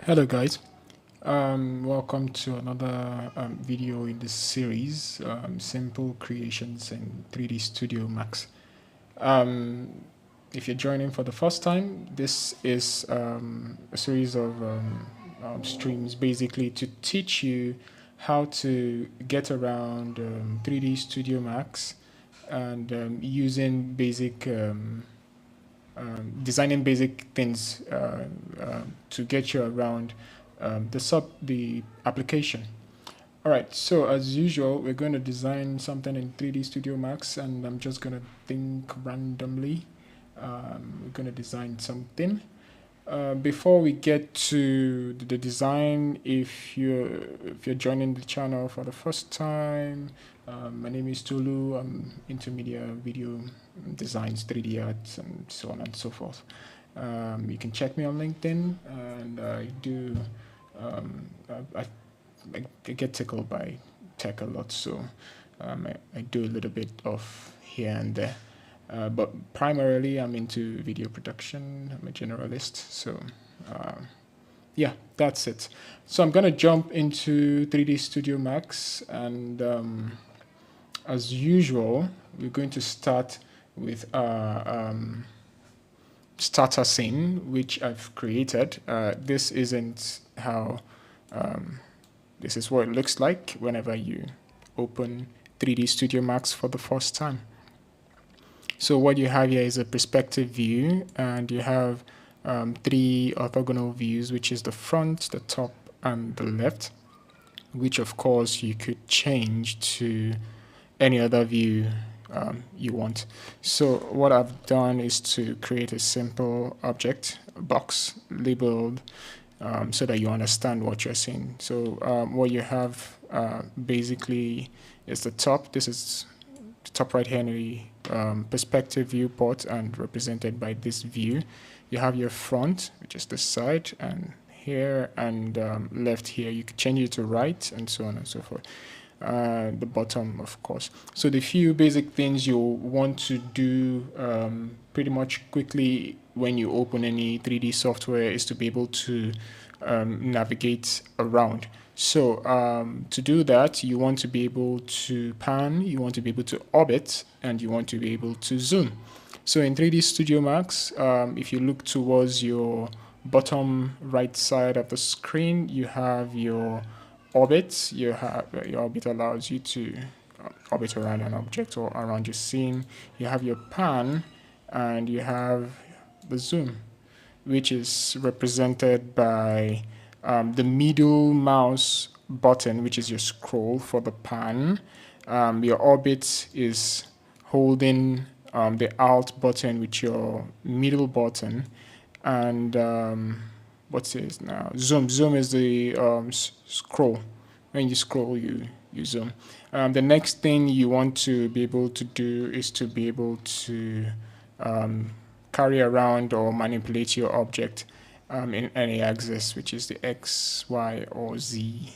Hello guys, welcome to another video in this series, Simple Creations in 3D Studio Max. If you're joining for the first time, this is a series of streams basically to teach you how to get around 3D Studio Max and using basic designing basic things to get you around the application. All right, so as usual, we're going to design something in 3D Studio Max, and I'm just going to think randomly. We're going to design something. Before we get to the design, if you're joining the channel for the first time, my name is Tolu. I'm into media, video designs, 3D arts, and so on and so forth. You can check me on LinkedIn, and I do. I, I get tickled by tech a lot, so I do a little bit of here and there. But primarily, I'm into video production. I'm a generalist, so yeah, that's it. So I'm gonna jump into 3D Studio Max, and as usual, we're going to start with our starter scene, which I've created. This isn't how. This is what it looks like whenever you open 3D Studio Max for the first time. So what you have here is a perspective view, and you have three orthogonal views, which is the front, the top, and the left, which of course you could change to any other view you want. So what I've done is to create a simple object box labeled so that you understand what you're seeing. So what you have basically is the top. This is the top right hand perspective viewport and represented by this view. You have your front, which is the side, and here and left here. You can change it to right and so on and so forth. The bottom, of course. So the few basic things you want to do pretty much quickly when you open any 3D software is to be able to navigate around. So to do that, you want to be able to pan, you want to be able to orbit, and you want to be able to zoom. So in 3D Studio Max, if you look towards your bottom right side of the screen, you have your orbit. Your orbit allows you to orbit around an object or around your scene. You have your pan, and you have the zoom, which is represented by the middle mouse button, which is your scroll for the pan. Your orbit is holding the alt button with your middle button, and what's this now? Zoom. Zoom is the scroll. When you scroll, you zoom. The next thing you want to be able to do is to be able to carry around or manipulate your object in any axis, which is the X, Y, or Z,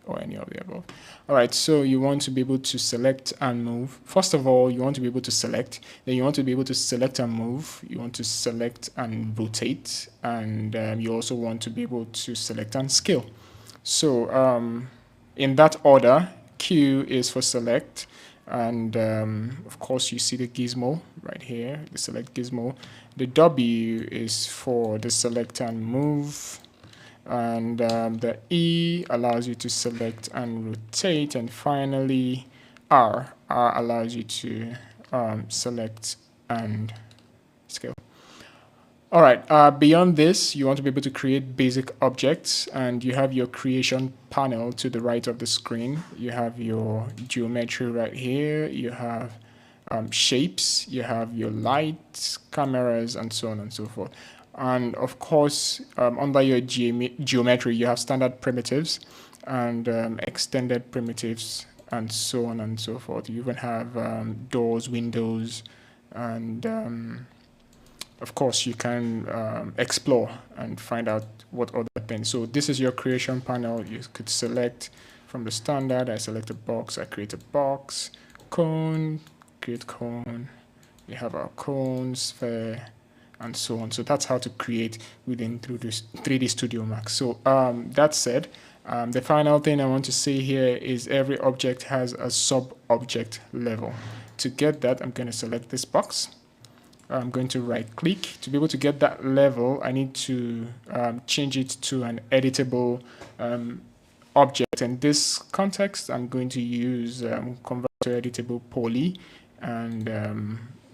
or any of the above. All right, so you want to be able to select and move. First of all, you want to be able to select. Then you want to be able to select and move. You want to select and rotate. And you also want to be able to select and scale. So in that order, Q is for select. And of course, you see the gizmo right here, the select gizmo. The W is for the select and move. And the E allows you to select and rotate. And finally, R allows you to select and scale. All right, beyond this, you want to be able to create basic objects, and you have your creation panel to the right of the screen. You have your geometry right here. You have shapes. You have your lights, cameras, and so on and so forth. And of course, under your geometry, you have standard primitives and extended primitives, and so on and so forth. You even have doors, windows, and of course, you can explore and find out what other things. So this is your creation panel. You could select from the standard. I select a box. I create a box. Cone, create cone. We have our cone, sphere, and so on. So that's how to create within 3D Studio Max. So that said, the final thing I want to say here is every object has a sub-object level. To get that, I'm going to select this box. I'm going to right click. To be able to get that level, I need to change it to an editable object. In this context, I'm going to use convert to editable poly, and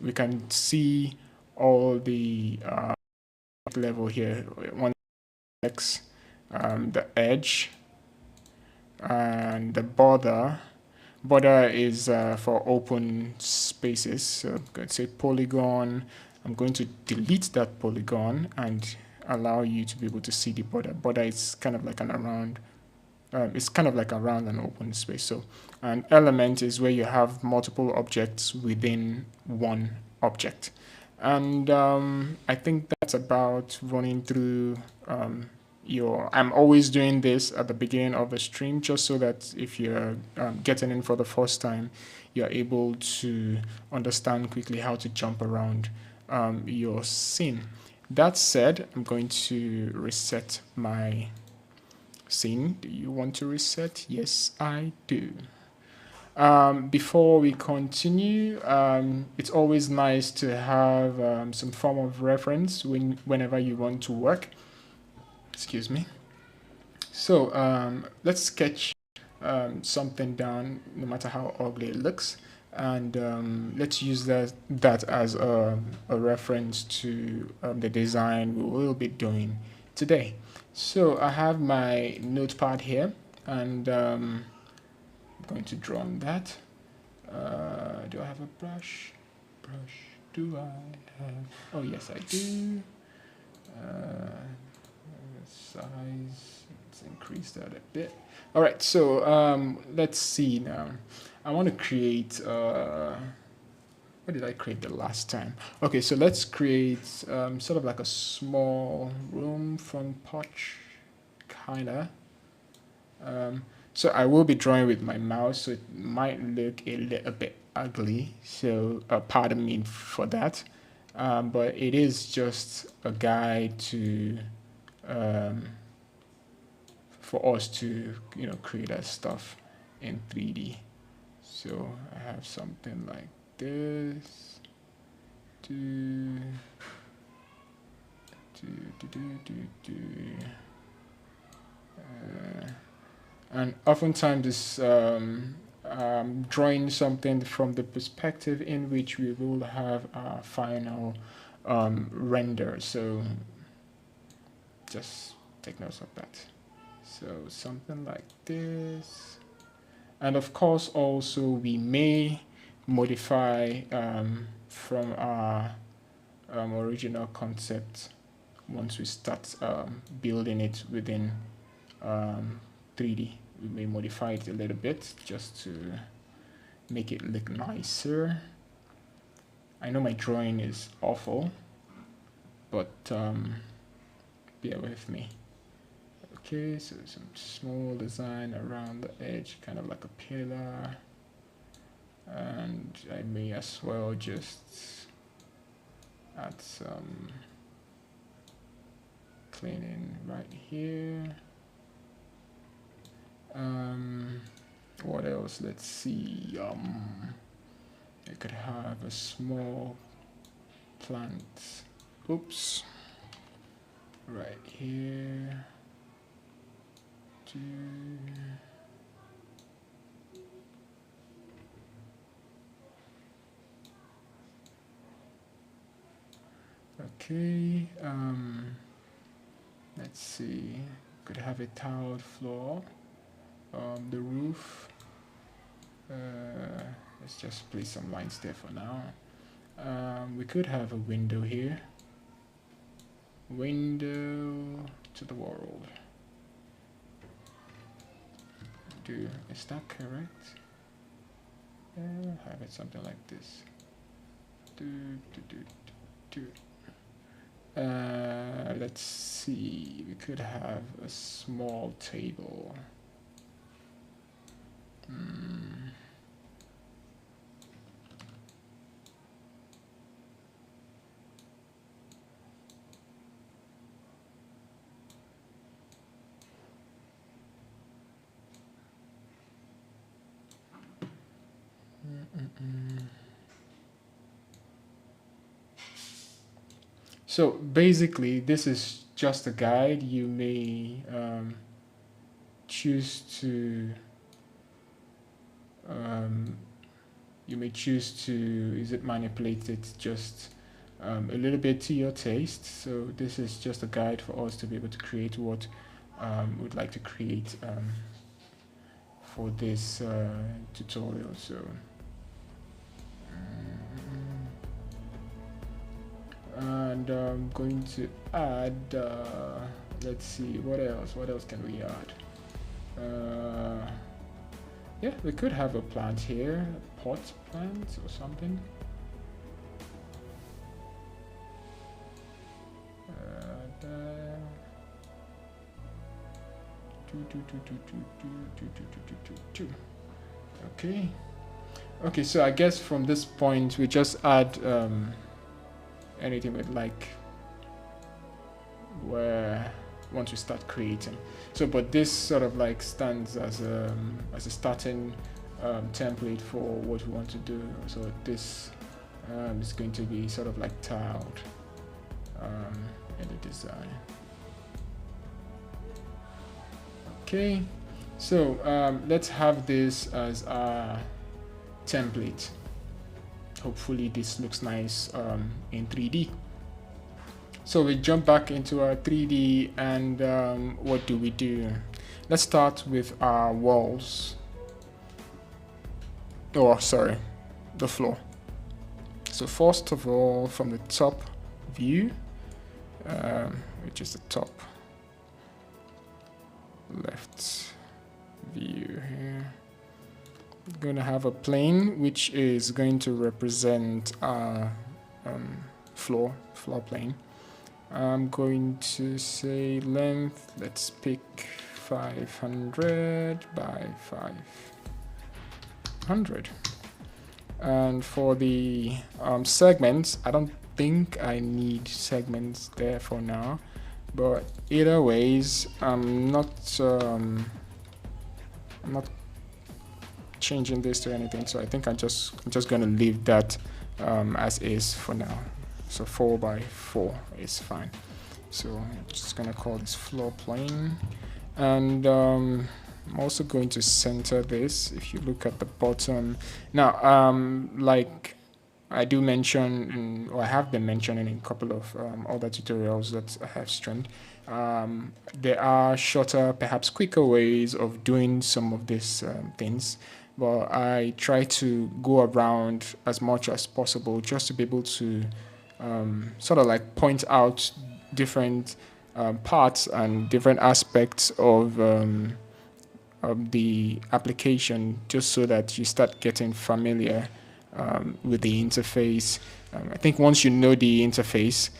we can see all the level here. One X, the edge, and the border. Border is for open spaces. So I'm going to say polygon. I'm going to delete that polygon and allow you to be able to see the border. Border is kind of like an around. It's kind of like around an open space. So an element is where you have multiple objects within one object. And I think that's about running through I'm always doing this at the beginning of the stream just so that if you're getting in for the first time, you're able to understand quickly how to jump around your scene. That said, I'm going to reset my scene. Do you want to reset? Yes, I do. Before we continue, it's always nice to have some form of reference whenever you want to work. Excuse me. So let's sketch something down, no matter how ugly it looks, and let's use that as a reference to the design we will be doing today. So I have my notepad here, and I'm going to draw on that. Do I have a brush? Do I have? Oh yes, I do. Size, let's increase that a bit. All right, so let's see now. I want to create what did I create the last time? Okay, so let's create sort of like a small room front porch, kinda. So I will be drawing with my mouse, so it might look a little bit ugly, so pardon me for that, but it is just a guide to for us to create our stuff in 3D. So I have something like this. And oftentimes this drawing something from the perspective in which we will have our final render. So just take notes of that. So something like this. And of course, also we may modify from our original concept once we start building it within 3D. We may modify it a little bit just to make it look nicer. I know my drawing is awful, but bear with me. Okay, so some small design around the edge, kind of like a pillar, and I may as well just add some cleaning right here. What else? Let's see. I could have a small plant. Oops. Right here. Okay. Let's see. Could have a tiled floor. The roof. Let's just place some lines there for now. We could have a window here. Window to the world. Is that correct? Have it something like this. Let's see. We could have a small table. So basically, this is just a guide. You may choose to um, is it manipulate it just a little bit to your taste. So this is just a guide for us to be able to create what we'd like to create for this tutorial. So and I'm going to add let's see, what else can we add? Yeah, we could have a plant here, a pot plant or something. Okay. Okay, so I guess from this point we just add anything we'd like where once we start creating. So but this sort of like stands as a starting template for what we want to do. So this is going to be sort of like tiled in the design. Okay, so let's have this as our template. Hopefully this looks nice in 3D. So we jump back into our 3D and what do we do? Let's start with our walls. Oh, sorry, the floor. So first of all, from the top view, which is the top left view here, we're going to have a plane which is going to represent our floor plane. I'm going to say length, let's pick 500 by 500. And for the segments, I don't think I need segments there for now, but either ways, I'm not changing this to anything, so I think I'm just gonna leave that as is for now. So 4 by 4 is fine. So I'm just gonna call this floor plane, and I'm also going to center this. If you look at the bottom now, like I do mention, or I have been mentioning in a couple of other tutorials that I have streamed, there are shorter, perhaps quicker ways of doing some of these things, but I try to go around as much as possible just to be able to sort of like point out different parts and different aspects of the application, just so that you start getting familiar with the interface. I think once you know the interface,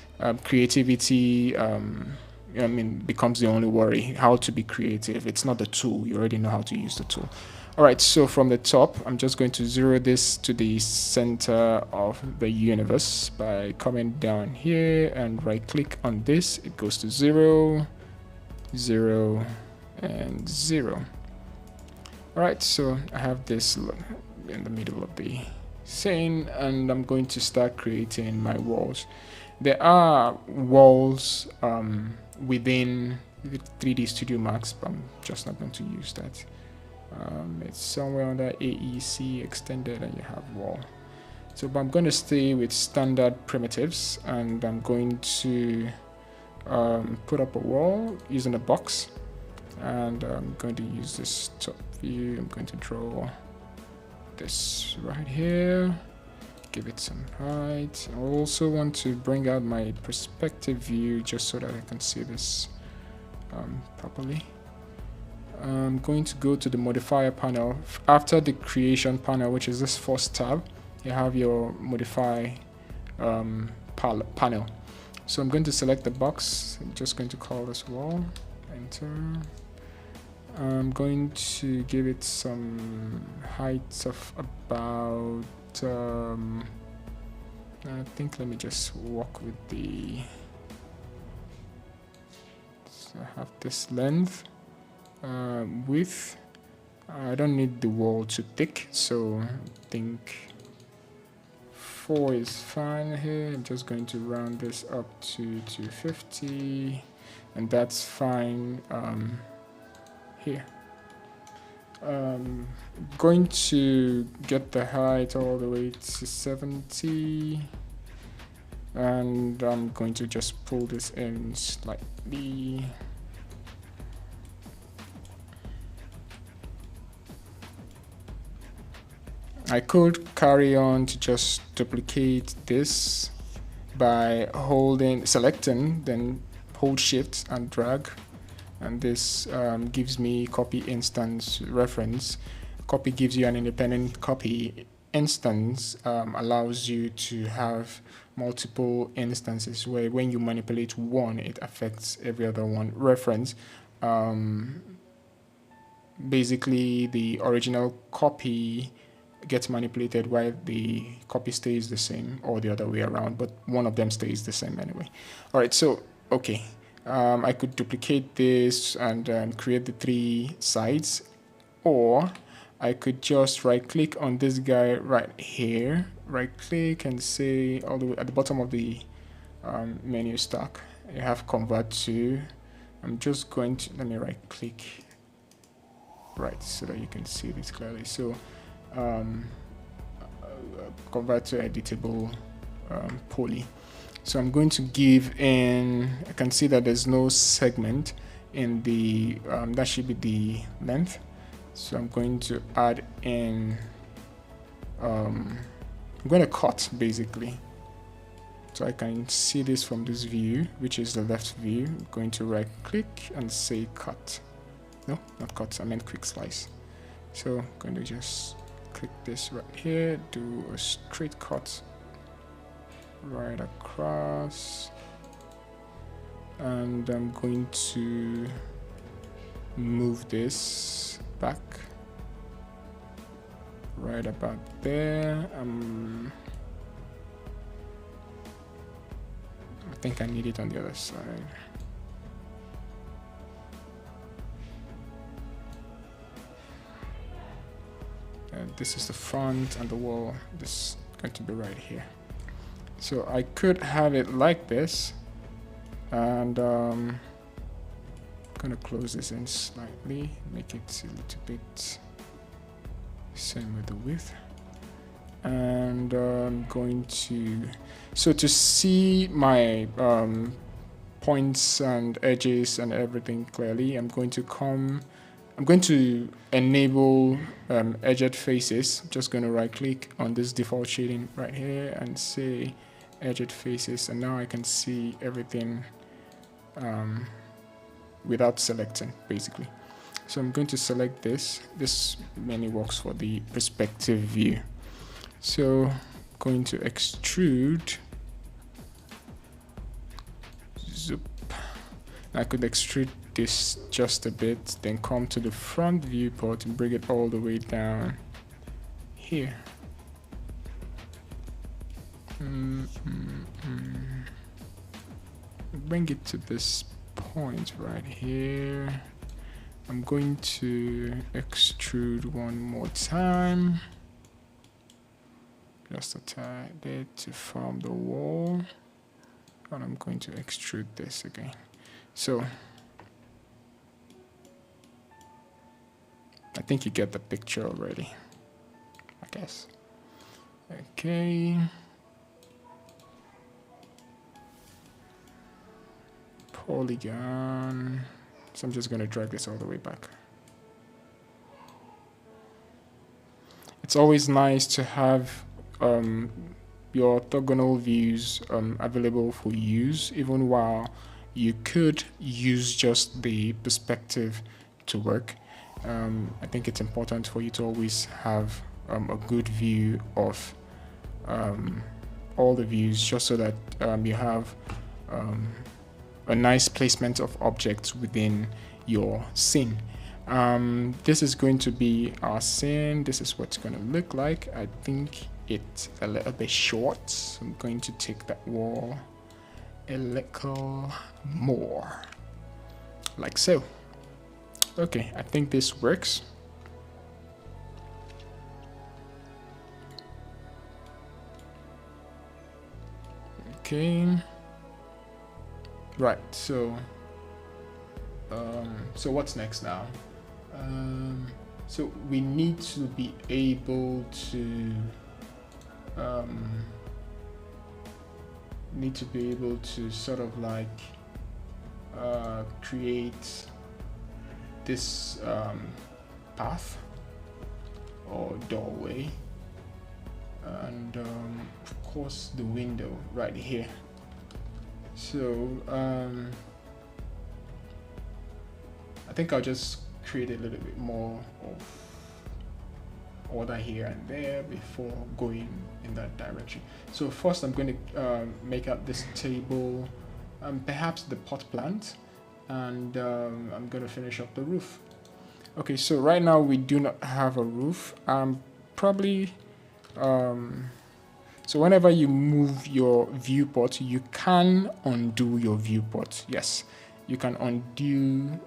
creativity becomes the only worry. How to be creative, it's not the tool, you already know how to use the tool. All right, so from the top, I'm just going to zero this to the center of the universe by coming down here and right click on this. It goes to 0, 0, and 0. All right, so I have this in the middle of the scene, and I'm going to start creating my walls. There are walls within 3D Studio Max, but I'm just not going to use that. It's somewhere under AEC extended and you have wall. So but I'm going to stay with standard primitives, and I'm going to put up a wall using a box, and I'm going to use this top view. I'm going to draw this right here, give it some height. I also want to bring out my perspective view just so that I can see this properly. I'm going to go to the modifier panel. After the creation panel, which is this first tab, you have your modify panel. So I'm going to select the box. I'm just going to call this wall, enter. I'm going to give it some height of about I think, let me just work with the, so I have this length. Width, I don't need the wall too thick, so I think 4 is fine here. I'm just going to round this up to 250, and that's fine here. Going to get the height all the way to 70, and I'm going to just pull this in slightly. I could carry on to just duplicate this by selecting, then hold shift and drag, and this gives me copy instance reference. Copy gives you an independent copy. Instance allows you to have multiple instances where when you manipulate one, it affects every other one. Reference, basically the original copy gets manipulated while the copy stays the same, or the other way around, but one of them stays the same anyway. All right, so okay, I could duplicate this and create the 3 sides, or I could just right click on this guy right here, right click and say all the way at the bottom of the menu stack, you have convert to. I'm just going to, let me right click right so that you can see this clearly. So convert to editable poly. So I'm going to give in, I can see that there's no segment in the, that should be the length. So I'm going to add in, I'm going to cut basically. So I can see this from this view, which is the left view. I'm going to right click and say cut. No, not cut, I meant quick slice. So I'm going to just click this right here, do a straight cut right across, and I'm going to move this back right about there. I think I need it on the other side. This is the front, and the wall this is going to be right here. So I could have it like this, and I'm gonna close this in slightly, make it a little bit same with the width, and I'm going to, so to see my points and edges and everything clearly, I'm going to enable edged faces. I'm just going to right click on this default shading right here and say edged faces, and now I can see everything without selecting basically. So I'm going to select this. This mainly works for the perspective view. So I'm going to extrude. Zoop. I could extrude this just a bit, then come to the front viewport and bring it all the way down here. Bring it to this point right here. I'm going to extrude one more time, just a tad there to form the wall, and I'm going to extrude this again. So I think you get the picture already, I guess. Okay. Polygon. So I'm just going to drag this all the way back. It's always nice to have your orthogonal views available for use, even while you could use just the perspective to work. I think it's important for you to always have a good view of all the views, just so that you have a nice placement of objects within your scene. This is going to be our scene. This is what's going to look like. I think it's a little bit short, so I'm going to take that wall a little more, like so. Okay, I think this works. Okay. Right. So what's next now? So we need to be able to sort of like create this path or doorway, and of course the window right here. So I think I'll just create a little bit more of order here and there before going in that direction. So first I'm going to make up this table, perhaps the pot plant, and I'm going to finish up the roof. Okay, so right now we do not have a roof. Probably so whenever you move your viewport, you can undo your viewport. Yes, you can undo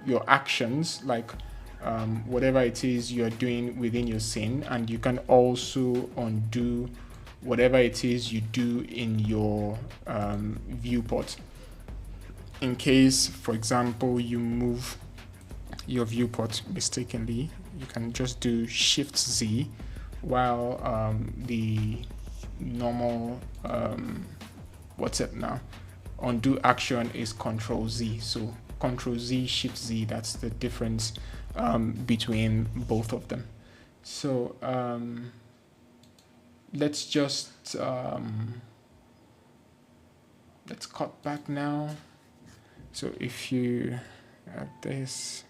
your actions, like whatever it is you're doing within your scene, and you can also undo whatever it is you do in your viewport. In case, for example, you move your viewport mistakenly, you can just do Shift Z, while the normal what's it now, undo action is Control Z. So Control Z, Shift Z, that's the difference between both of them. So let's just let's cut back now. So if you have this,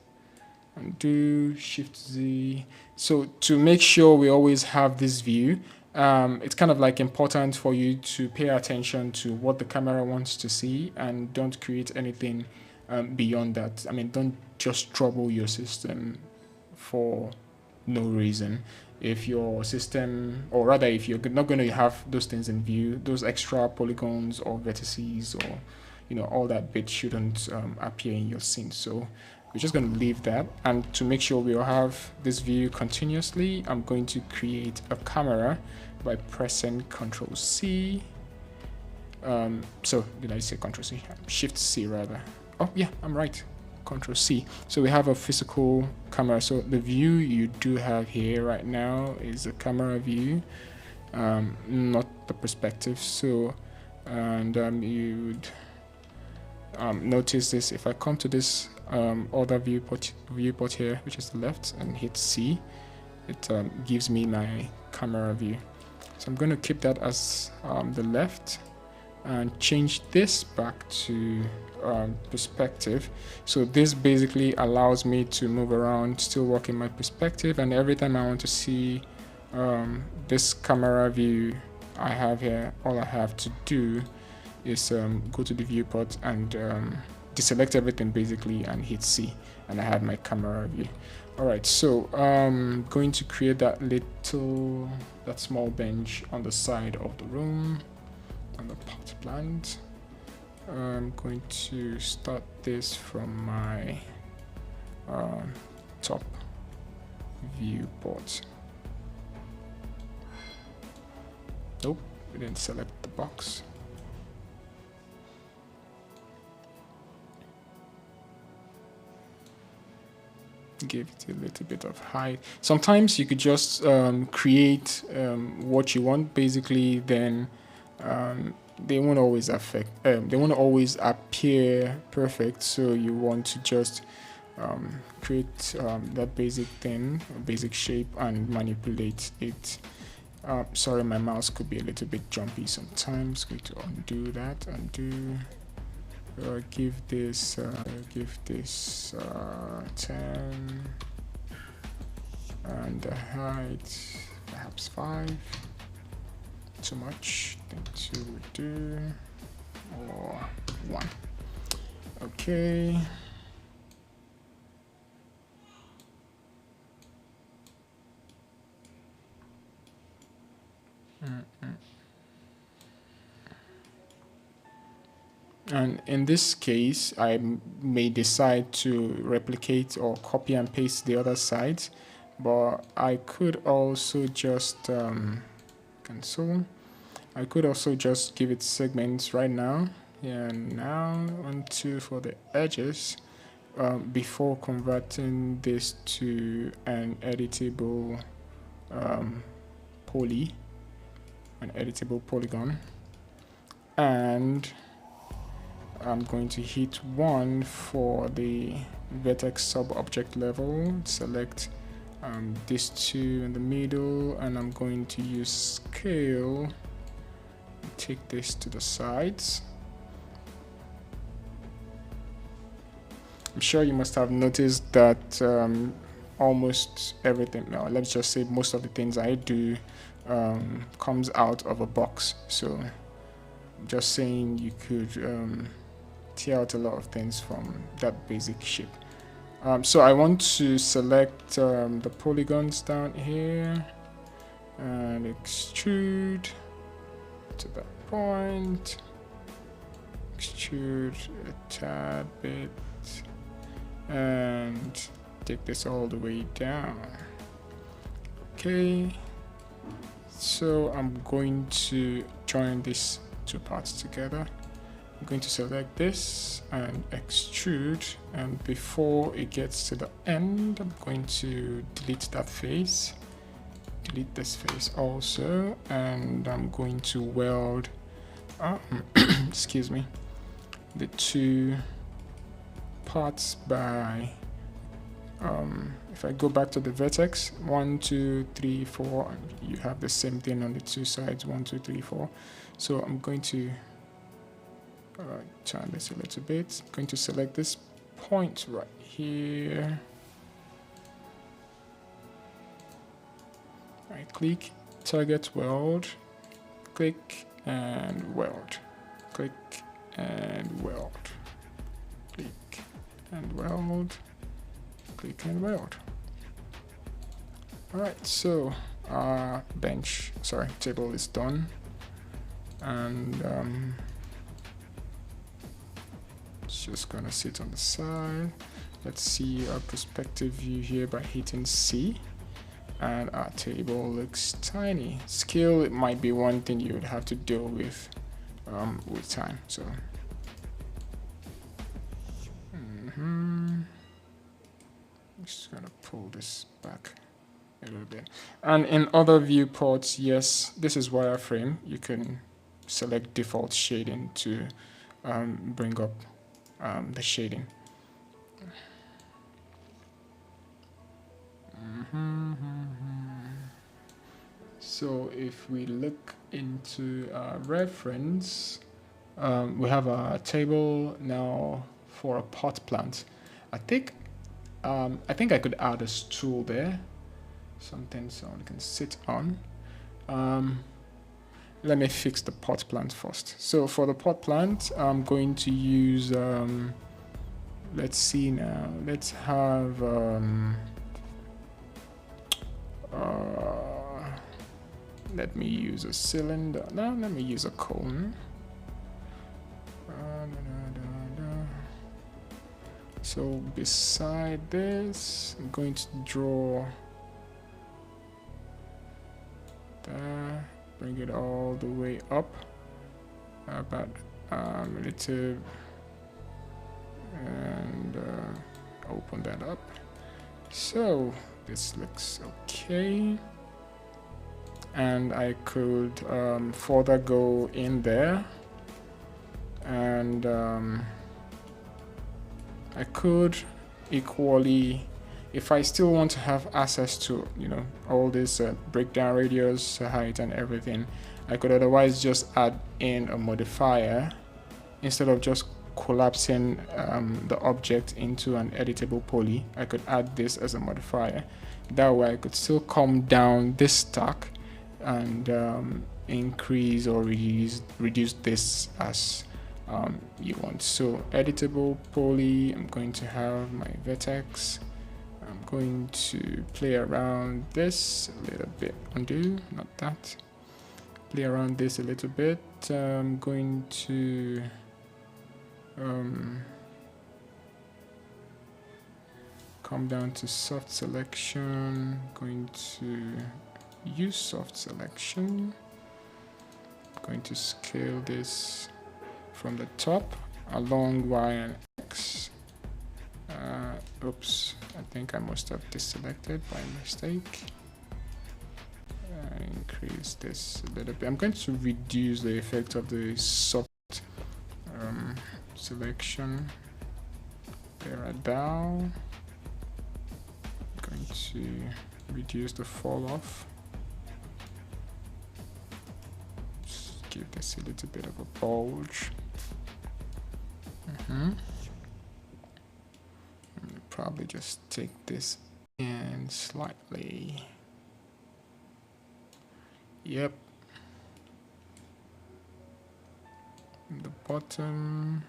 undo, Shift Z. So to make sure we always have this view, it's kind of like important for you to pay attention to what the camera wants to see, and don't create anything beyond that. I mean, don't just trouble your system for no reason. If your system, or rather if you're not going to have those things in view, those extra polygons or vertices, or all that bit shouldn't appear in your scene. So we're just going to leave that. And to make sure we'll have this view continuously, I'm going to create a camera by pressing Control C. So did I say Control C? Shift C rather. Oh yeah, I'm right. Control C. So we have a physical camera. So the view you do have here right now is a camera view, not the perspective. So, and you'd notice this. If I come to this other viewport here, which is the left, and hit C, it gives me my camera view. So I'm going to keep that as the left, and change this back to perspective. So this basically allows me to move around, still work in my perspective, and every time I want to see this camera view I have here, all I have to do is go to the viewport and deselect everything basically and hit C, and I have my camera view. Alright, so I'm going to create that small bench on the side of the room, on the pot plant. I'm going to start this from my top viewport. Nope, we didn't select the box. Give it a little bit of height. Sometimes you could just create what you want basically, then they won't always they won't always appear perfect, so you want to just create that basic thing, basic shape, and manipulate it. Sorry, my mouse could be a little bit jumpy sometimes. Going to undo that, undo. Give this 10, and the height perhaps 5. Too much. I think 2 would do, or 1. Okay. And in this case, I may decide to replicate or copy and paste the other side, but I could also just cancel. I could also just give it segments right now. Yeah, now 1, 2 for the edges, before converting this to an editable an editable polygon. And I'm going to hit 1 for the vertex sub-object level, select these two in the middle, and I'm going to use scale, take this to the sides. I'm sure you must have noticed that almost everything, no, let's just say most of the things I do comes out of a box. So just saying, you could tear out a lot of things from that basic shape. So I want to select the polygons down here and extrude to that point, extrude a tad bit, and take this all the way down. Okay, so I'm going to join these two parts together. I'm going to select this and extrude, and before it gets to the end, I'm going to delete that face, delete this face also, and I'm going to weld excuse me, the two parts by if I go back to the vertex, 1, 2, 3, 4, and you have the same thing on the two sides, 1, 2, 3, 4. So I'm going to turn this a little bit. I'm going to select this point right here. Right click, target weld, click and weld, click and weld, click and weld, click and weld. Alright, so our table is done, and it's just gonna sit on the side. Let's see our perspective view here by hitting C, and our table looks tiny. Scale, it might be one thing you would have to deal with time. So I'm just gonna pull this back a little bit. And in other viewports, yes, this is wireframe. You can select default shading to bring up the shading. So if we look into our reference, we have a table now for a pot plant. I think I could add a stool there, something someone can sit on. Let me fix the pot plant first. So for the pot plant, I'm going to use let's see now, let's have let me use a cylinder. No, let me use a cone. So beside this, I'm going to draw there, bring it all the way up, about relative, and open that up. So this looks okay, and I could further go in there, and I could equally, if I still want to have access to, you know, all this breakdown radius, height and everything, I could otherwise just add in a modifier instead of just collapsing the object into an editable poly. I could add this as a modifier. That way I could still come down this stack and increase or reduce this as you want. So editable poly, I'm going to have my vertex. I'm going to play around this a little bit, undo, not that. Play around this a little bit. I'm going to come down to soft selection, going to use soft selection, going to scale this from the top along Y and X. Oops, I think I must have deselected by mistake. Increase this a little bit. I'm going to reduce the effect of the soft selection there about. Going to reduce the fall off. Just give this a little bit of a bulge. Probably just take this in slightly. Yep. The bottom.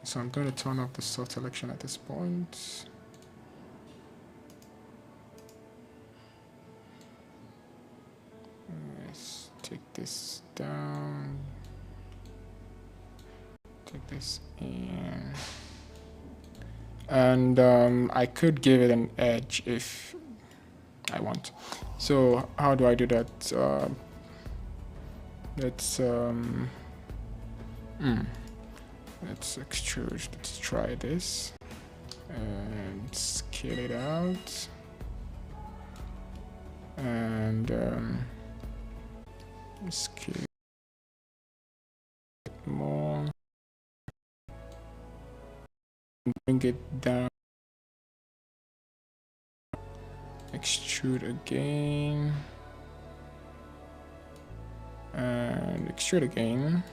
So I'm going to turn off the soft selection at this point. Let's take this down. Take this in. And I could give it an edge if I want. So how do I do that? Let's extrude. Let's try this and scale it out. And scale it more. Bring it down. Extrude again. And extrude again.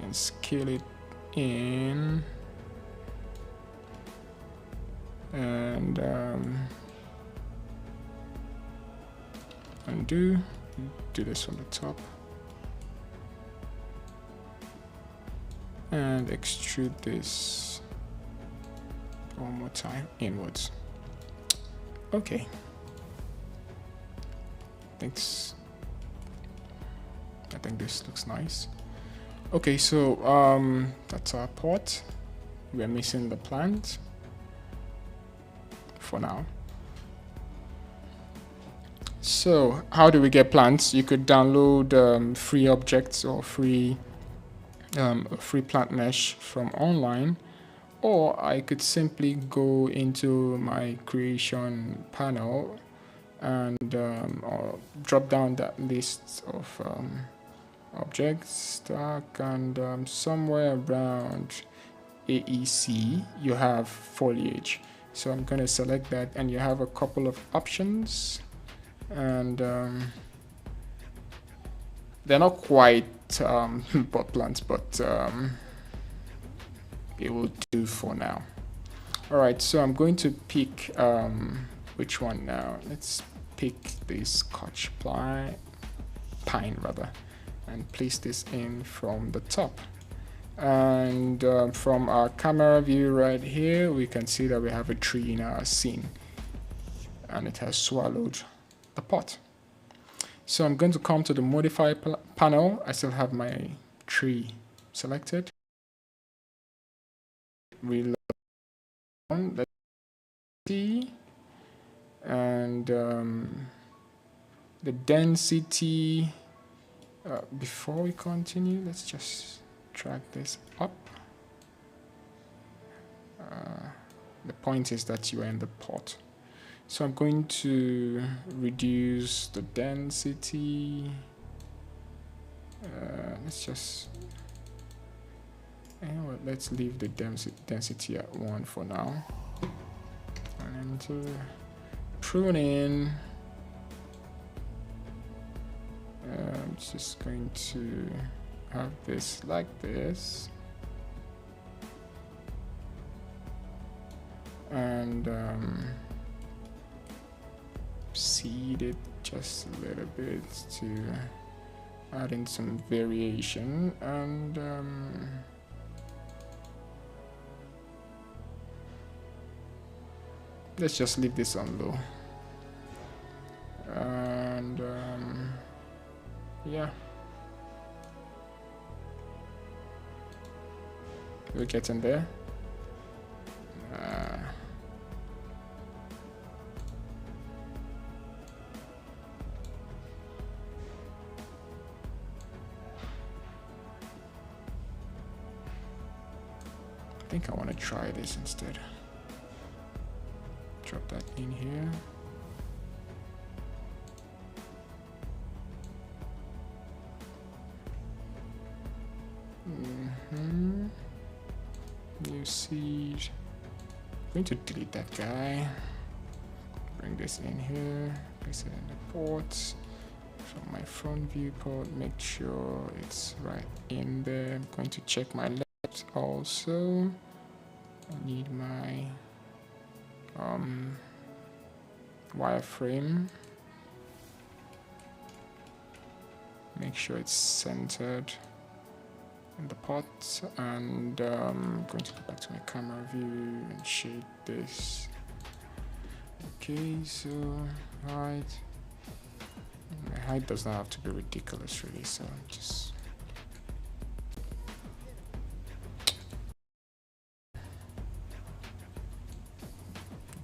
And scale it in. And undo. Do this on the top. And extrude this one more time inwards. Okay. I think this looks nice. Okay, so that's our pot. We're missing the plant for now. So how do we get plants? You could download free objects or free plant mesh from online, or I could simply go into my creation panel and or drop down that list of objects stack, and somewhere around AEC you have foliage. So I'm going to select that, and you have a couple of options, and they're not quite pot plants, but it will do for now. All right, so I'm going to pick which one now. Let's pick this Scotch pine rather, and place this in from the top. And from our camera view right here, we can see that we have a tree in our scene, and it has swallowed the pot. So I'm going to come to the modify panel. I still have my tree selected. Reload on, let's see, and the density. Before we continue, let's just drag this up. The point is that you are in the pot. So I'm going to reduce the density. Let's just, let's leave the density at 1 for now. And prune in. I'm just going to have this like this. And seed it just a little bit to add in some variation, and let's just leave this on low, and yeah, we're getting there. think I want to try this instead. Drop that in here. New seed. I'm going to delete that guy. Bring this in here. Place it in the port. From my front viewport, make sure it's right in there. I'm going to check my left also. I need my wireframe. Make sure it's centered in the pot, and I'm going to go back to my camera view and shade this. Okay, so height. My height does not have to be ridiculous, really. So just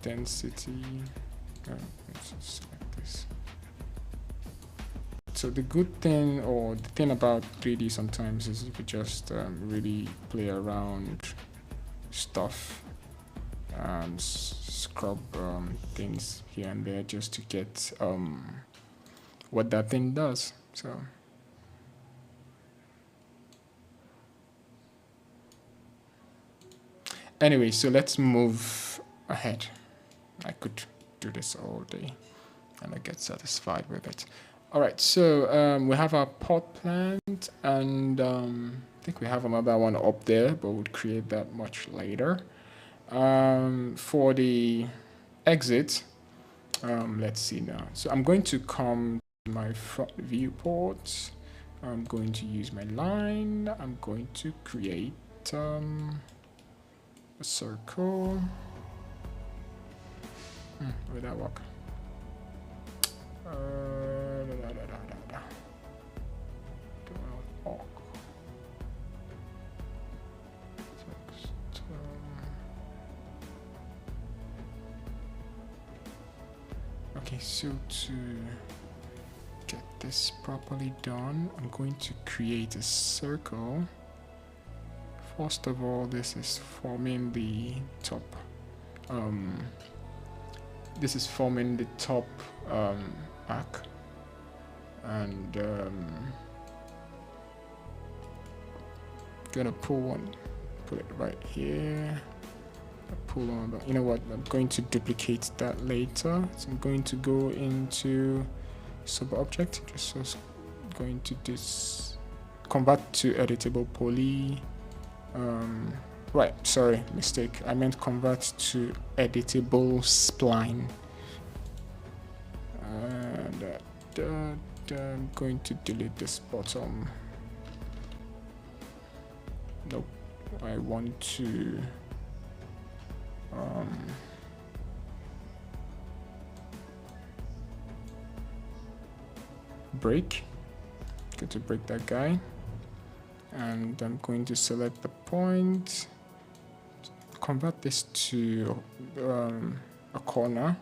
density. Let's just select this. So the good thing, or the thing about 3D sometimes, is you could just really play around stuff, scrub things here and there just to get what that thing does. So anyway, so let's move ahead. I could do this all day and I get satisfied with it. All right, so we have our pot plant, and I think we have another one up there, but we'll create that much later. For the exit, let's see now. So I'm going to come to my front viewport. I'm going to use my line. I'm going to create a circle. Will that work? Okay, so to get this properly done, I'm going to create a circle. First of all, this is forming the top. This is forming the top arc, and gonna pull one, put it right here. Pull on, you know what? I'm going to duplicate that later. So I'm going to go into sub object. Just so going to this convert to editable poly. Right, sorry, mistake. I meant convert to editable spline. And I'm going to delete this bottom. Nope, I want to break. Going to break that guy, and I'm going to select the point, convert this to a corner,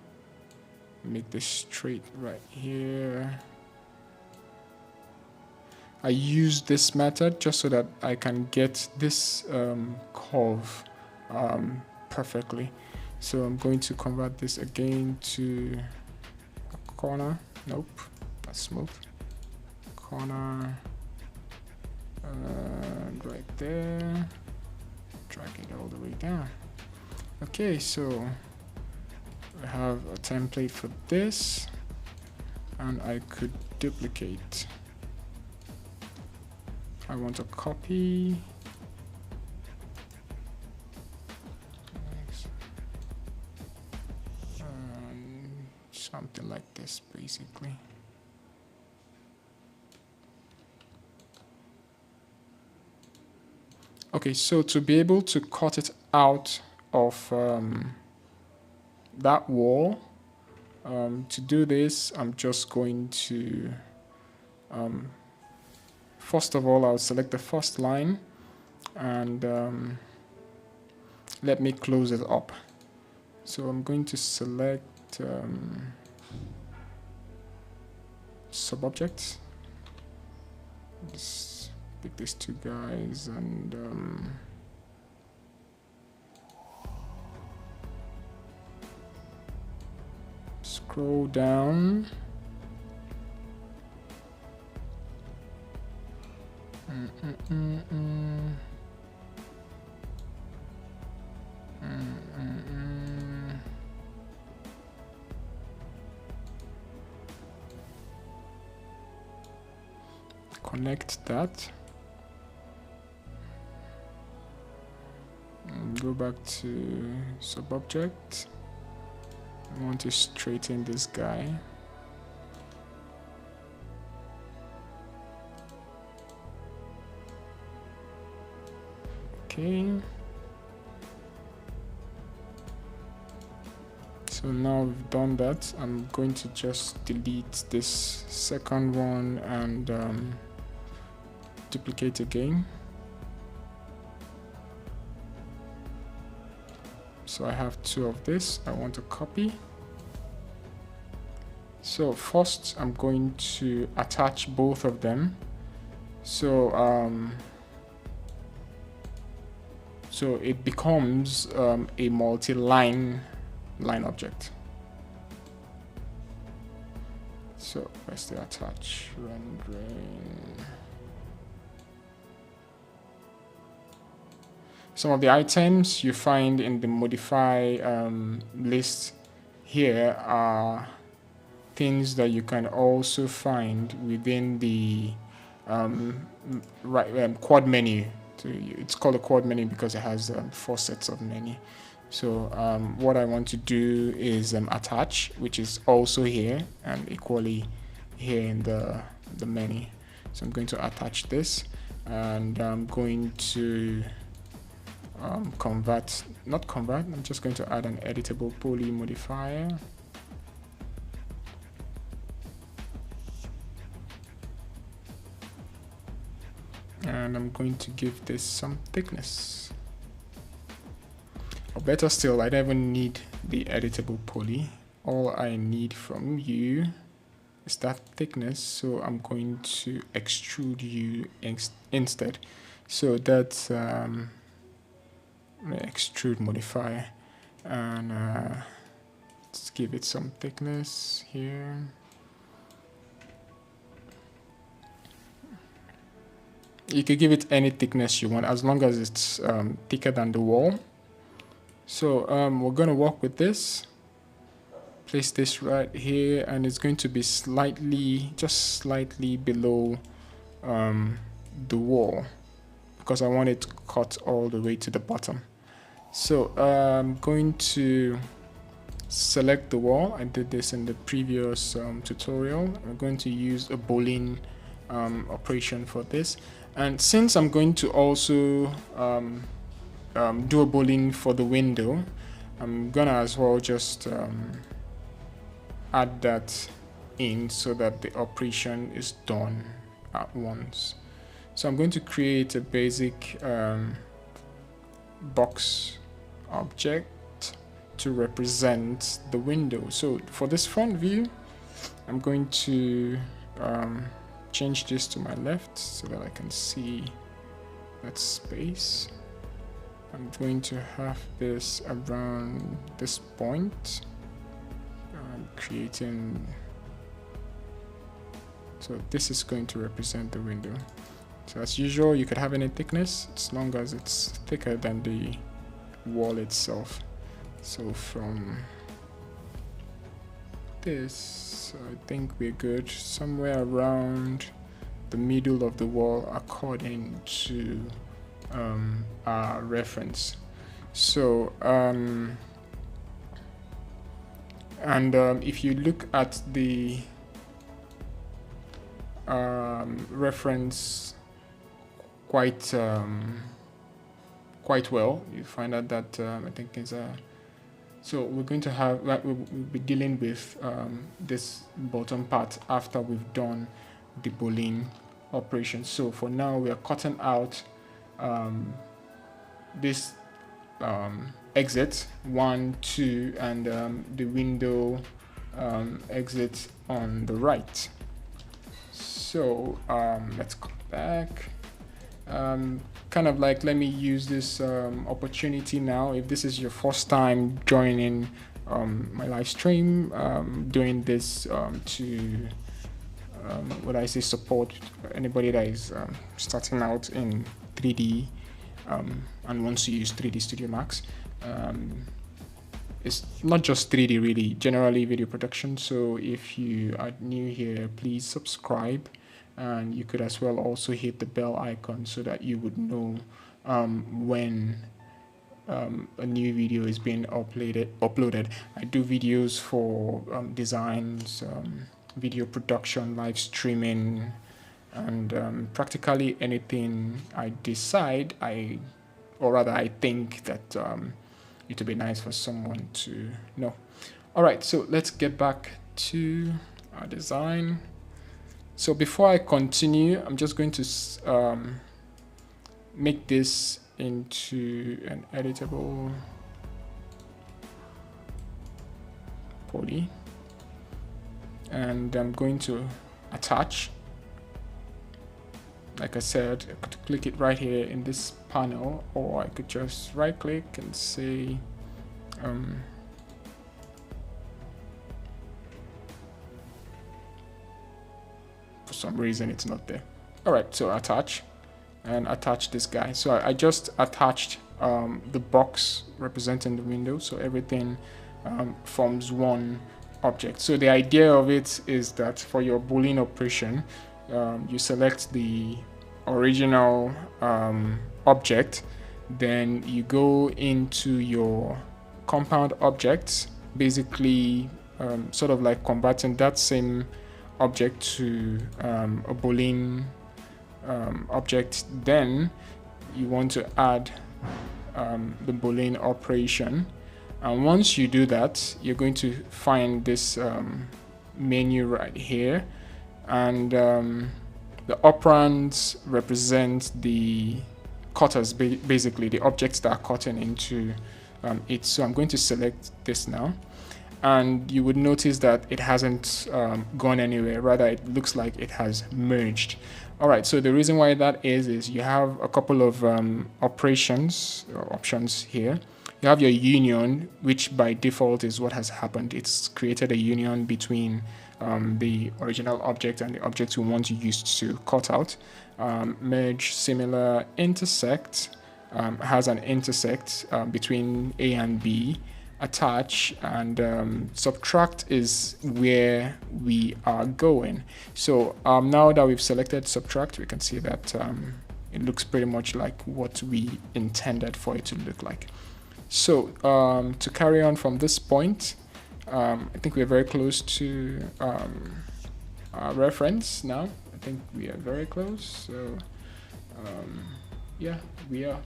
make this straight right here. I use this method just so that I can get this curve perfectly. So I'm going to convert this again to a corner. Nope, that's smooth. Corner, and right there, drag it all the way down. Okay, so I have a template for this, and I could duplicate. I want a copy. Something like this, basically. Okay, so to be able to cut it out of that wall, to do this, I'm just going to, first of all, I'll select the first line, and let me close it up. So I'm going to select sub-objects. Just pick these two guys, and scroll down. Connect that. And go back to subobject. I want to straighten this guy. Okay. So now we've done that. I'm going to just delete this second one and duplicate again. So I have two of this. I want to copy. So first I'm going to attach both of them. So it becomes a multi-line object. So let's do attach rendering. Some of the items you find in the modify list here are things that you can also find within the quad menu. So it's called a quad menu because it has 4 sets of menu. So what I want to do is attach, which is also here and equally here in the menu. So I'm going to attach this, and I'm going to I'm just going to add an editable poly modifier. And I'm going to give this some thickness. Or better still, I don't even need the editable poly. All I need from you is that thickness, so I'm going to extrude you instead. So that's extrude modifier, and let's give it some thickness here. You could give it any thickness you want as long as it's thicker than the wall. So we're going to work with this. Place this right here, and it's going to be just slightly below the wall, because I want it to cut all the way to the bottom. So I'm going to select the wall. I did this in the previous tutorial. I'm going to use a Boolean operation for this. And since I'm going to also do a Boolean for the window, I'm gonna as well just add that in so that the operation is done at once. So I'm going to create a basic box object to represent the window. So for this front view, I'm going to change this to my left so that I can see that space. I'm going to have this around this point. I'm creating, so this is going to represent the window. So as usual, you could have any thickness as long as it's thicker than the wall itself. So from this, I think we're good somewhere around the middle of the wall according to our reference. So if you look at the reference quite well, you find out that I think is so we're going to have, we'll be dealing with this bottom part after we've done the Boolean operation. So for now, we are cutting out this exit 1, 2, and the window exit on the right. So let's come back. Kind of like, let me use this opportunity now. If this is your first time joining my live stream, doing this to what I say, support anybody that is starting out in 3D and wants to use 3D Studio Max. It's not just 3D, really, generally video production. So if you are new here, please subscribe, and you could as well also hit the bell icon so that you would know when a new video is being uploaded. I do videos for designs, video production, live streaming, and practically anything I decide, or rather I think that it would be nice for someone to know. All right, so let's get back to our design. So before I continue, I'm just going to make this into an editable poly, and I'm going to attach. Like I said, I could click it right here in this panel, or I could just right click and say for some reason it's not there. All right, so attach, and attach this guy. So I just attached the box representing the window, so everything forms one object. So the idea of it is that for your Boolean operation, you select the original object, then you go into your compound objects, basically sort of like converting that same object to a Boolean object. Then you want to add the Boolean operation, and once you do that, you're going to find this menu right here, and the operands represent the cutters, basically the objects that are cutting into it. So I'm going to select this now, and you would notice that it hasn't gone anywhere, rather it looks like it has merged. All right, so the reason why that is you have a couple of operations or options here. You have your union, which by default is what has happened. It's created a union between the original object and the object we want to use to cut out. Merge, similar, intersect, has an intersect between A and B. Attach, and subtract is where we are going. So now that we've selected subtract, we can see that it looks pretty much like what we intended for it to look like. So to carry on from this point, I think we're very close to our reference now. I think we are very close. So yeah, we are.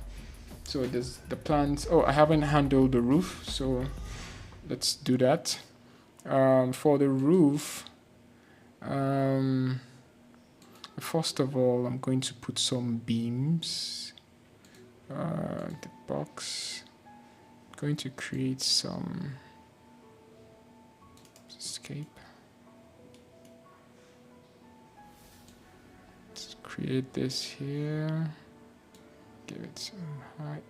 So there's the plans. Oh, I haven't handled the roof, so let's do that. For the roof, first of all, I'm going to put some beams. The box. I'm going to create some escape. Let's create this here. Give it some height,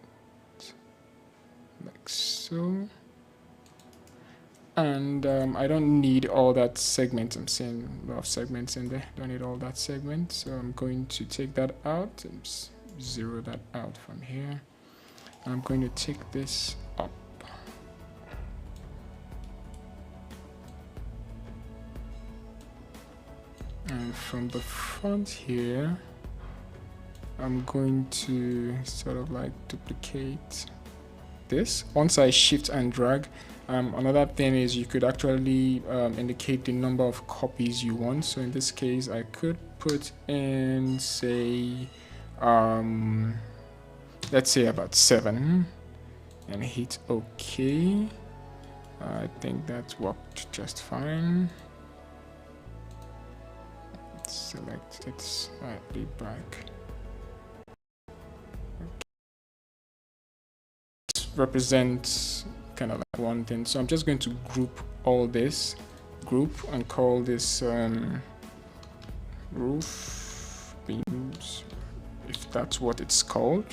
like so. And I don't need all that segment. I'm seeing a lot of segments in there. Don't need all that segment. So I'm going to take that out and zero that out from here. I'm going to take this up. And from the front here, I'm going to sort of like duplicate this. Once I shift and drag, another thing is you could actually indicate the number of copies you want. So in this case, I could put in, say, let's say about 7, and hit OK. I think that worked just fine. Let's select it slightly back. Represents kind of like one thing, so I'm just going to group all this and call this roof beams, if that's what it's called.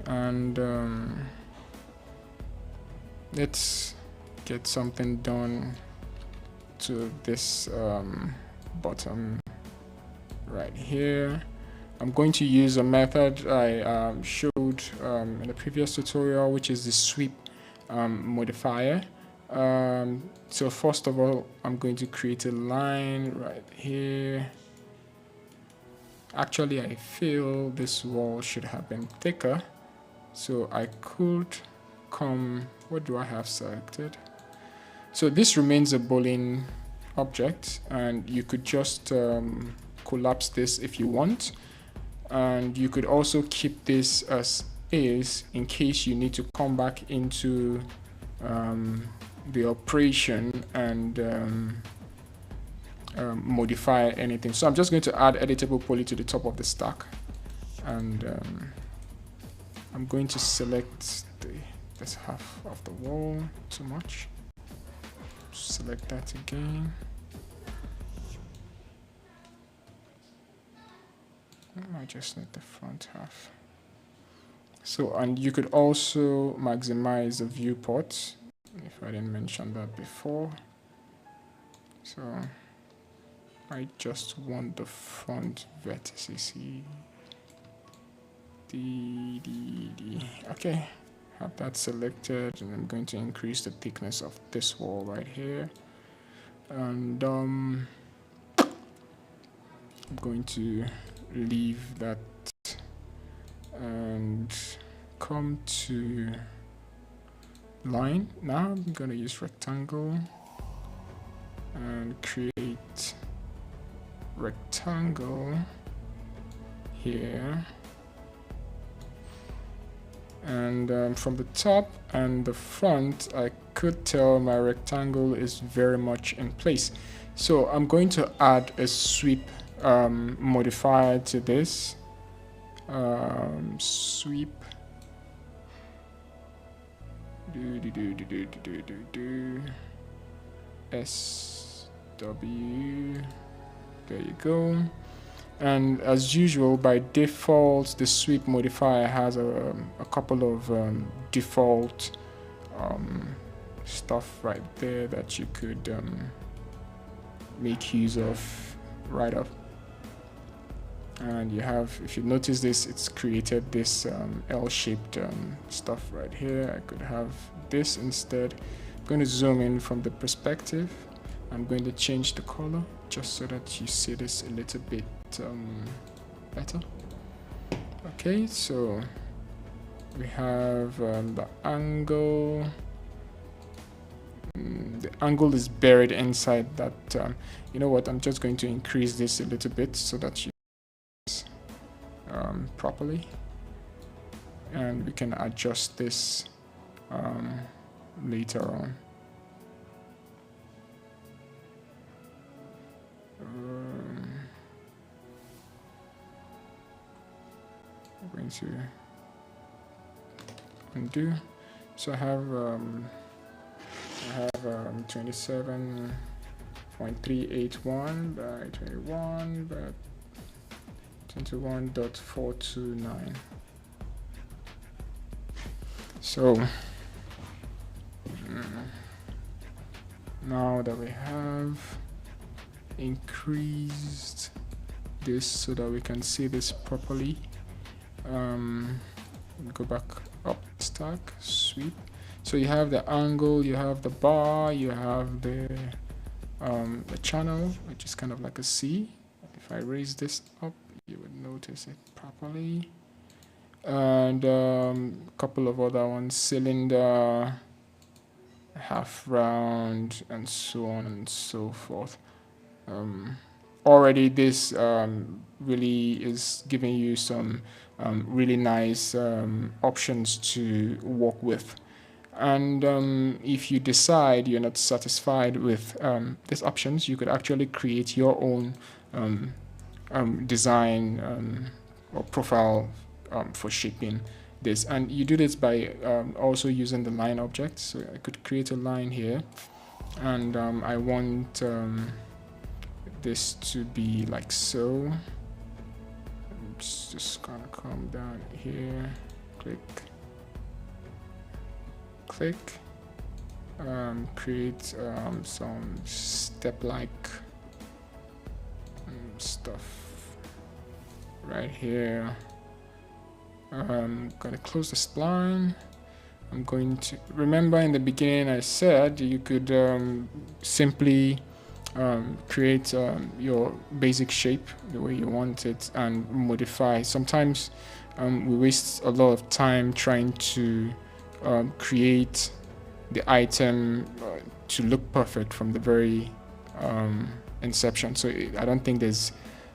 and let's get something done to this bottom right here. I'm going to use a method I showed in the previous tutorial, which is the sweep modifier. So first of all, I'm going to create a line right here. Actually, I feel this wall should have been thicker, so I could come, what do I have selected? So this remains a Boolean object, and you could just collapse this if you want, and you could also keep this as is in case you need to come back into the operation and modify anything. So I'm just going to add editable poly to the top of the stack, and I'm going to select this half of the wall. Too much. Select that again. I just need the front half. So, and you could also maximize the viewport if I didn't mention that before. So I just want the front vertices. Okay, have that selected, and I'm going to increase the thickness of this wall right here, and I'm going to leave that and come to line. Now I'm going to use rectangle and create rectangle here, and from the top and the front I could tell my rectangle is very much in place. So I'm going to add a sweep modifier to this. Sweep SW, there you go. And as usual, by default, the sweep modifier has a couple of default stuff right there that you could make use of right up. And you have, if you notice this, it's created this L-shaped stuff right here. I could have this instead. I'm going to zoom in from the perspective. I'm going to change the color just so that you see this a little bit better. Okay, so we have the angle. The angle is buried inside that. You know what? I'm just going to increase this a little bit so that you properly, and we can adjust this later on. I'm going to undo. So I have 27.381 by 21 by 21.429. So now that we have increased this so that we can see this properly, go back up stack, sweep. So you have the angle, you have the bar, you have the channel, which is kind of like a C. If I raise this up, you would notice it properly, and a couple of other ones, cylinder, half round, and so on and so forth. Already this really is giving you some really nice options to work with. And if you decide you're not satisfied with these options, you could actually create your own design or profile for shaping this, and you do this by also using the line object. So I could create a line here, and I want this to be like so. It's just gonna come down here, click, click, create some step-like stuff right here. I'm gonna close the spline. I'm going to remember in the beginning I said you could simply create your basic shape the way you want it and modify. Sometimes we waste a lot of time trying to create the item to look perfect from the very inception. So I don't think there's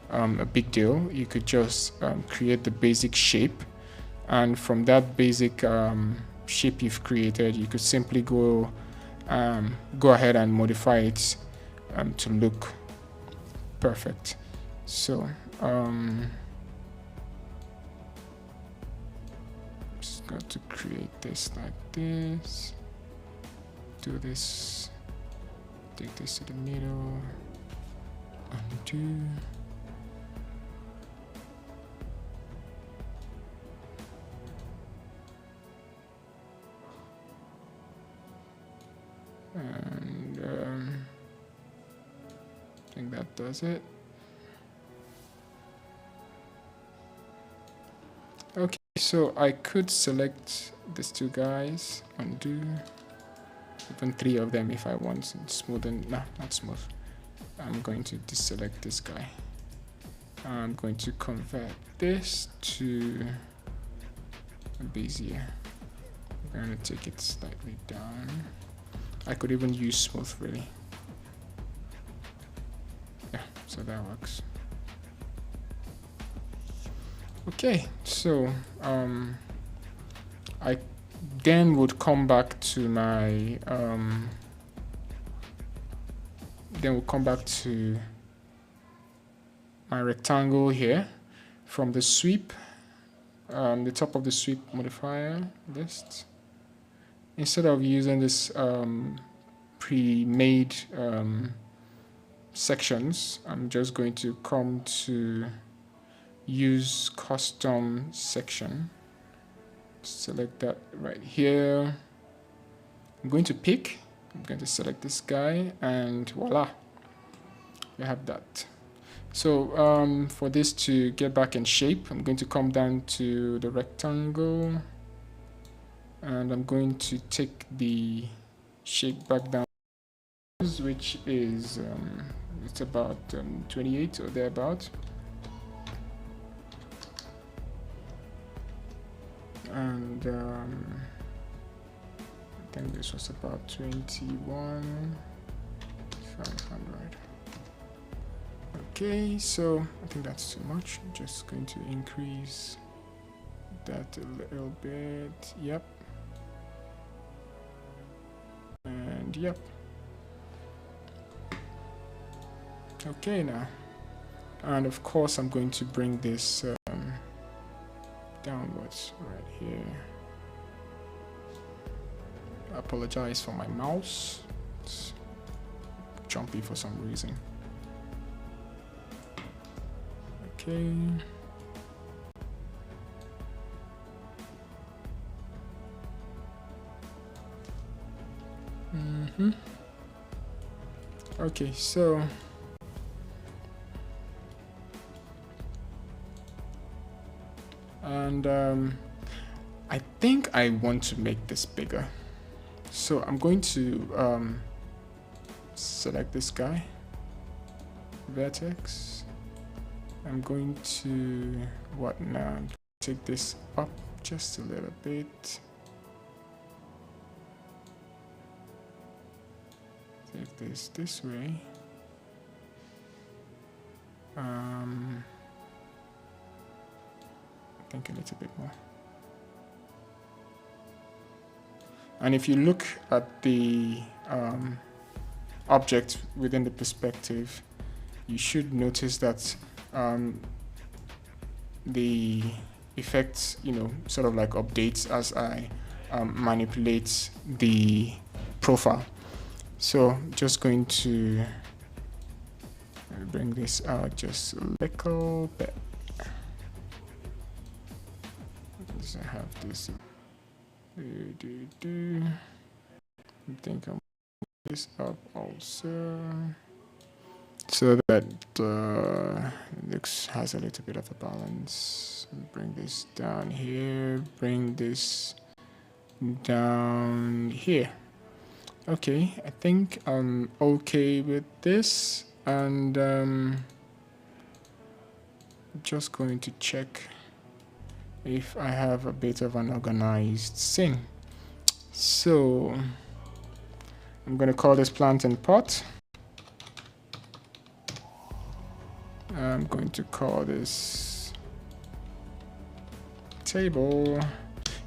a big deal. You could just create the basic shape, and from that basic shape you've created, you could simply go ahead and modify it to look perfect. So just got to create this like this, do this, take this to the middle, undo. And I think that does it. Okay, so I could select these two guys, undo, even three of them if I want. Smoothen, no, not smooth. I'm going to deselect this guy. I'm going to convert this to a Bezier. I'm going to take it slightly down. I could even use smooth, really. Yeah, so that works. Okay, so I then would come back to my rectangle here. From the sweep, the top of the sweep modifier list, instead of using this pre-made sections, I'm just going to come to use custom section. Select that right here. I'm going to pick. I'm going to select this guy, and voila, we have that. So for this to get back in shape, I'm going to come down to the rectangle, and I'm going to take the shape back down, which is it's about 28 or thereabout. And I think this was about 21,500. Okay, so I think that's too much. I'm just going to increase that a little bit. Yep. And yep. Okay now. And of course I'm going to bring this downwards right here. I apologize for my mouse. It's jumpy for some reason. Okay. Okay, so and I think I want to make this bigger, so I'm going to select this guy, vertex. I'm going to what now? Take this up just a little bit. Take this way. I think a little bit more. And if you look at the object within the perspective, you should notice that the effect, sort of like updates as I manipulate the profile. So just going to bring this out just a little bit. Let's have this. I think I'm this up also, so that looks has a little bit of a balance. Bring this down here. Bring this down here. Okay, I think I'm okay with this, and just going to check if I have a bit of an organized scene. So I'm going to call this plant and pot. I'm going to call this table.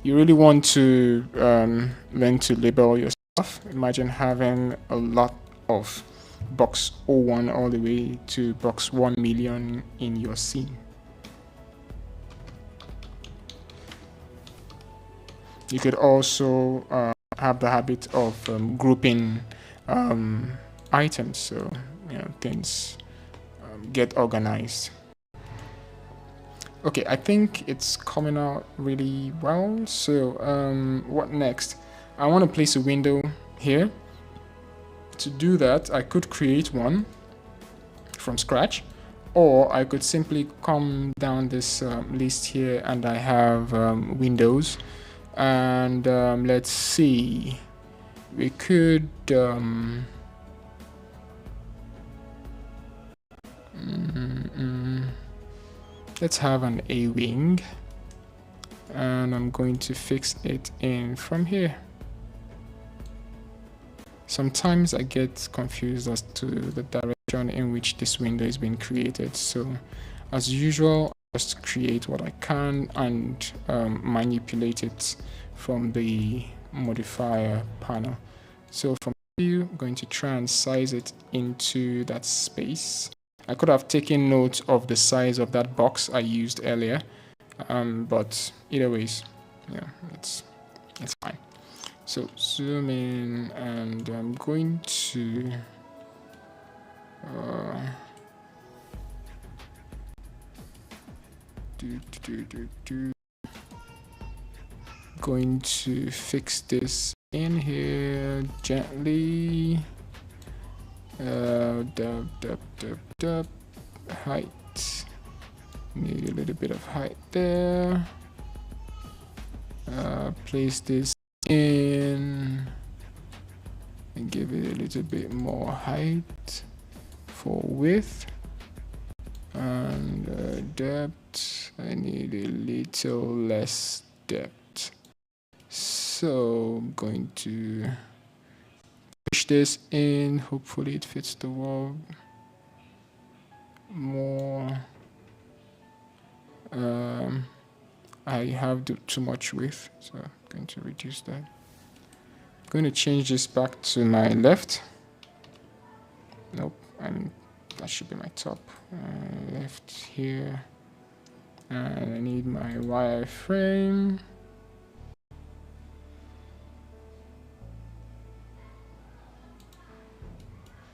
You really want to learn to label your stuff. Imagine having a lot of box 01 all the way to box 1 million in your scene. You could also have the habit of grouping items, so things get organized. Okay, I think it's coming out really well. So what next? I want to place a window here. To do that, I could create one from scratch, or I could simply come down this list here and I have windows. And let's see, we could let's have an A wing, and I'm going to fix it in from here. Sometimes I get confused as to the direction in which this window is being created, so as usual, just create what I can and manipulate it from the modifier panel. So from here, I'm going to try and size it into that space. I could have taken note of the size of that box I used earlier, but either ways, yeah, it's fine. So zoom in, and I'm going to going to fix this in here gently. Height, need a little bit of height there. Place this in and give it a little bit more height for width, and depth, I need a little less depth. So I'm going to push this in, hopefully it fits the wall more. I have too much width, so I'm going to reduce that. I'm going to change this back to my left. Nope, that should be my top. Left here, and I need my wireframe.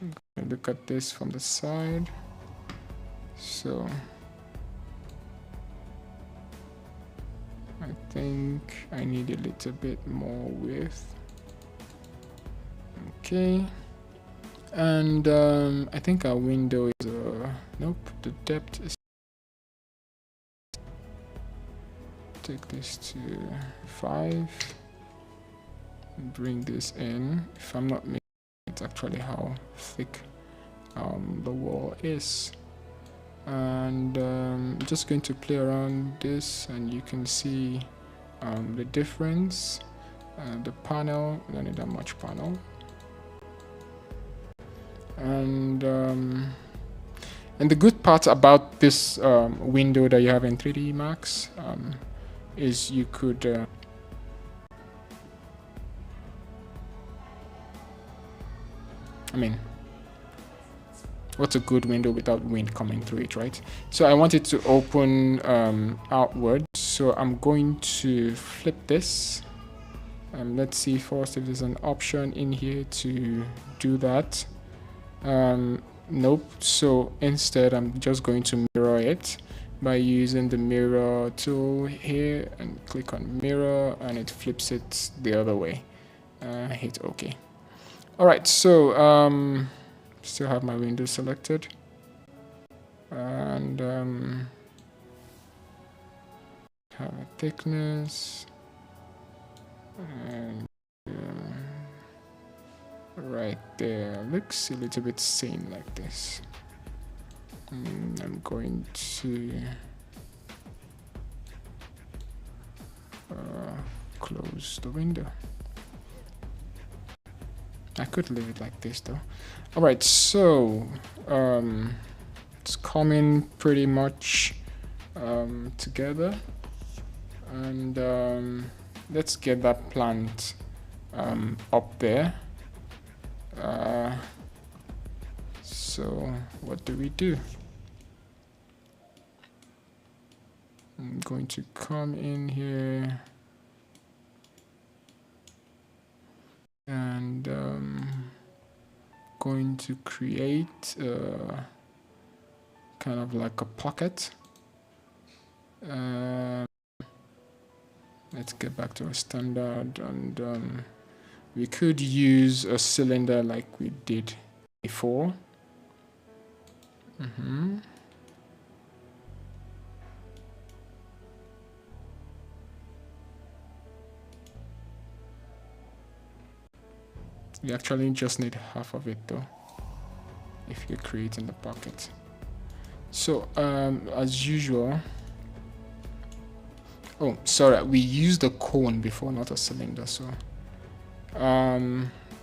I'm going to look at this from the side. So I think I need a little bit more width. Okay, and I think our window is nope, the depth is, take this to 5, bring this in. If I'm not mistaken, it's actually how thick the wall is. And I'm just going to play around this, and you can see the difference. The panel, we don't need that much panel. And the good part about this window that you have in 3D Max is you could what's a good window without wind coming through it, right? So I want it to open outward, so I'm going to flip this. Let's see first if there's an option in here to do that. Nope, so instead I'm just going to mirror it, by using the mirror tool here, and click on mirror, and it flips it the other way. Hit OK. All right, so still have my window selected, and have a thickness, and right there looks a little bit sane like this. I'm going to close the window. I could leave it like this though. All right, so it's coming pretty much together, and let's get that plant up there. So what do? I'm going to come in here and going to create kind of like a pocket. Let's get back to our standard, and we could use a cylinder like we did before. You actually just need half of it though, if you're creating the pocket. So as usual, oh sorry, we used a cone before, not a cylinder, so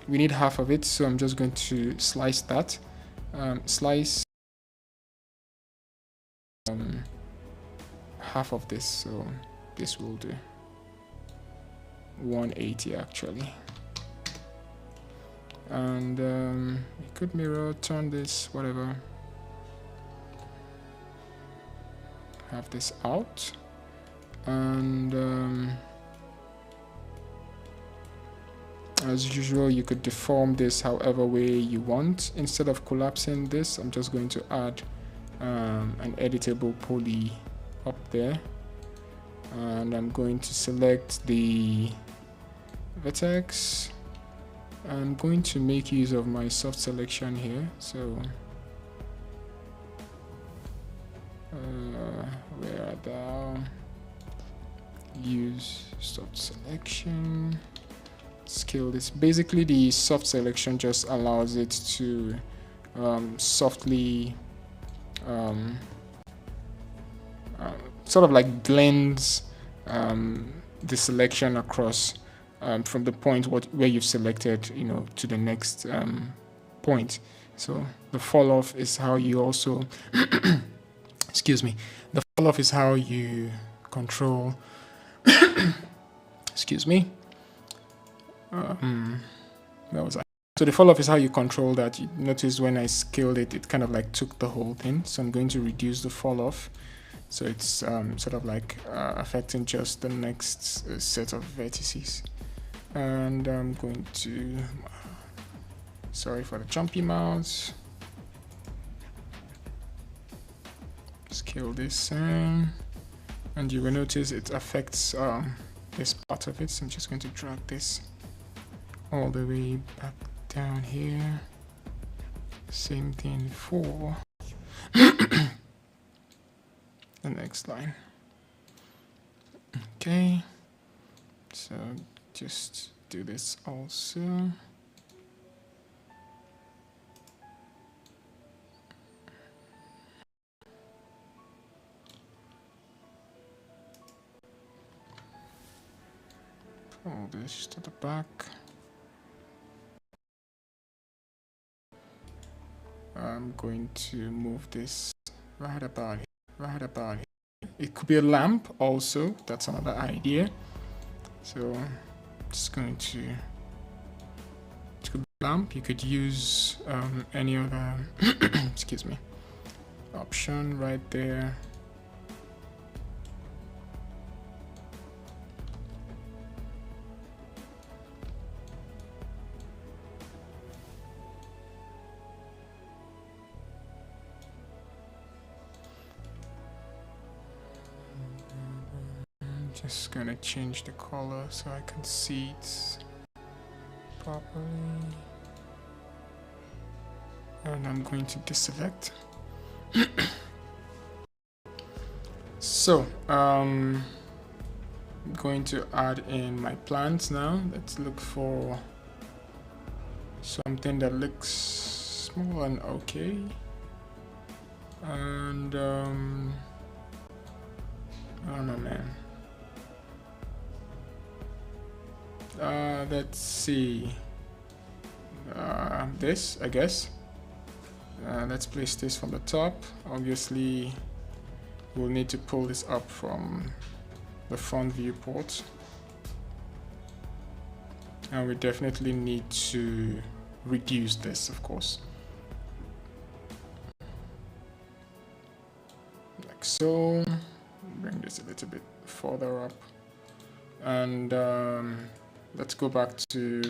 we need half of it, so I'm just going to slice that. Slice half of this, so this will do 180 actually. And you could mirror, turn this, whatever. Have this out, and as usual, you could deform this however way you want. Instead of collapsing this, I'm just going to add an editable poly up there, and I'm going to select the vertex. I'm going to make use of my soft selection here, so where are thou? Use soft selection, scale this. Basically the soft selection just allows it to softly sort of like blends the selection across from the point where you've selected, you know, to the next point. So the fall off is how you also excuse me, the fall off is how you control excuse me, where was I? So the fall off is how you control that. You notice when I scaled it, it kind of like took the whole thing, so I'm going to reduce the fall off, so it's sort of like affecting just the next set of vertices. And I'm going to, sorry for the jumpy mouse, scale this in, and you will notice it affects this part of it, so I'm just going to drag this all the way back down here. Same thing for the next line. Okay, so just do this also. Pull this to the back. I'm going to move this right about here. It could be a lamp also, that's another idea. So just going to, it could be a lamp. You could use any other excuse me, option right there. Just gonna change the color so I can see it properly. And I'm going to deselect. So I'm going to add in my plants now. Let's look for something that looks small and okay. And I don't know, man. Let's see. This, I guess. Let's place this from the top. Obviously, we'll need to pull this up from the front viewport. And we definitely need to reduce this, of course. Like so. Bring this a little bit further up. And let's go back to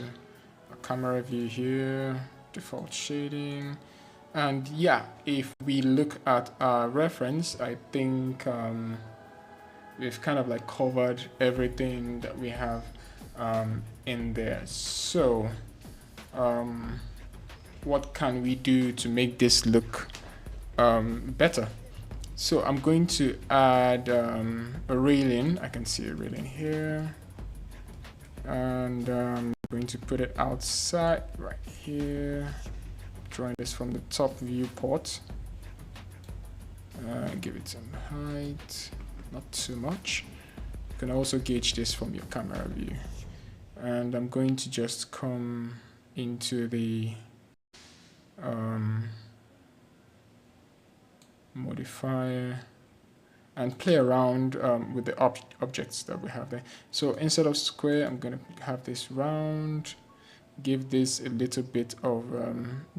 a camera view here, default shading. And yeah, if we look at our reference, I think we've kind of like covered everything that we have in there. So what can we do to make this look better? So I'm going to add a railing. I can see a railing here. And I'm going to put it outside right here. Drawing this from the top viewport. Give it some height, not too much. You can also gauge this from your camera view. And I'm going to just come into the modifier and play around with the objects that we have there. So instead of square, I'm going to have this round. Give this a little bit of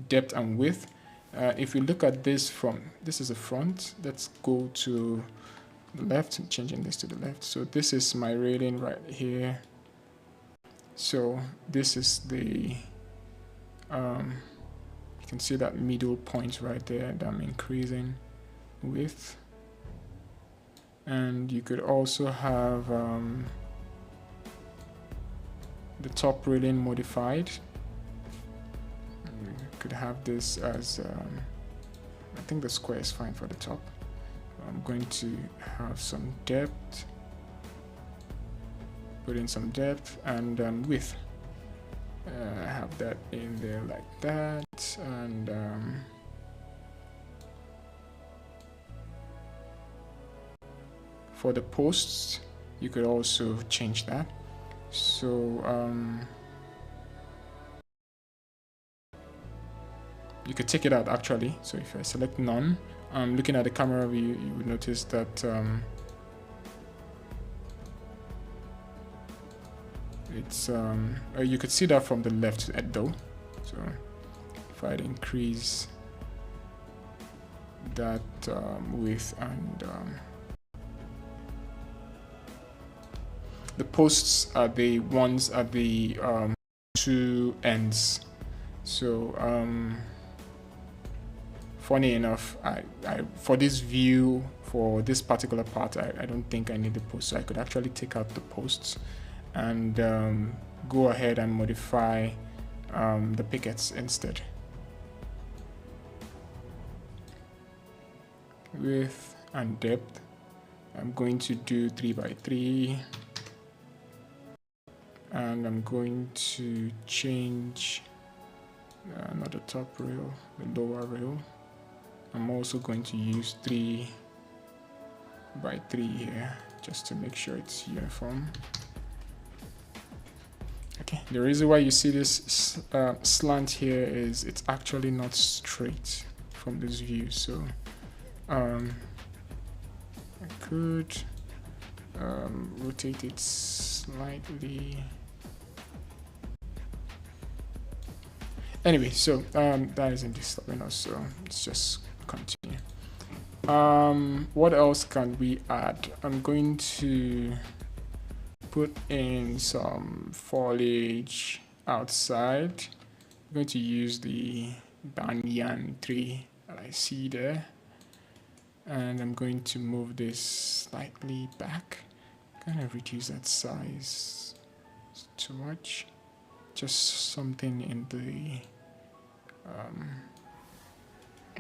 depth and width. If we look at this from, this is the front. Let's go to the left, changing this to the left. So this is my railing right here. So this is the, you can see that middle point right there that I'm increasing width. And you could also have the top railing modified. You could have this as I think the square is fine for the top. I'm going to have some depth, put in some depth and width. Have that in there like that. And for the posts, you could also change that. So you could take it out actually. So if I select none, looking at the camera view, you would notice that it's you could see that from the left though. So if I'd increase that width and the posts are the ones at the two ends. So funny enough, I for this view, for this particular part, I don't think I need the post. So I could actually take out the posts and go ahead and modify the pickets instead. Width and depth, I'm going to do 3 by 3. And I'm going to change not the top rail, the lower rail. I'm also going to use 3 by 3 here, just to make sure it's uniform. Okay, the reason why you see this slant here is it's actually not straight from this view. So I could rotate it slightly. Anyway, so that isn't disturbing us, so let's just continue. What else can we add? I'm going to put in some foliage outside. I'm going to use the banyan tree that I see there, and I'm going to move this slightly back kind of reduce that size. It's too much. Just something in the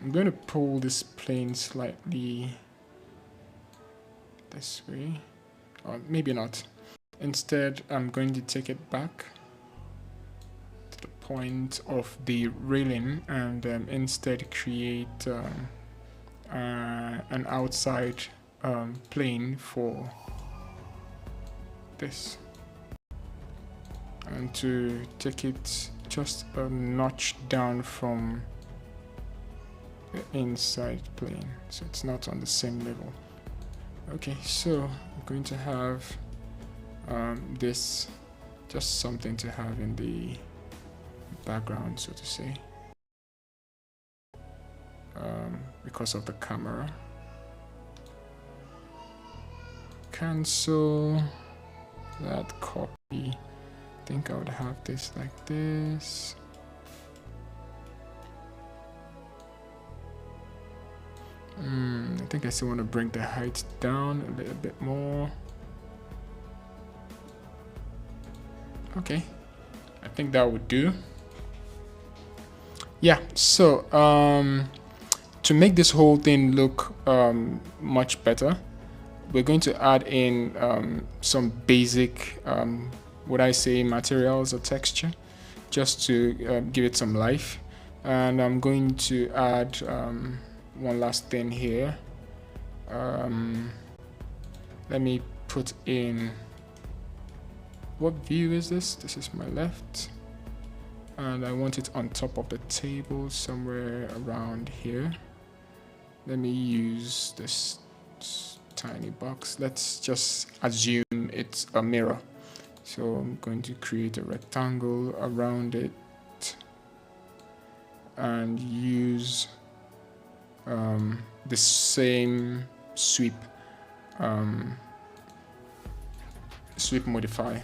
I'm going to pull this plane slightly this way, or maybe not. Instead, I'm going to take it back to the point of the railing and instead create an outside plane for this, and to take it just a notch down from the inside plane so it's not on the same level. Okay, so I'm going to have this, just something to have in the background, so to say, because of the camera. Cancel that copy. I think I would have this like this. I think I still want to bring the height down a little bit more. Okay, I think that would do. Yeah, so to make this whole thing look much better, we're going to add in some basic, would I say, materials or texture, just to give it some life. And I'm going to add one last thing here. Let me put in, what view is this? This is my left, and I want it on top of the table somewhere around here. Let me use this tiny box. Let's just assume it's a mirror, so I'm going to create a rectangle around it and use the same sweep modify.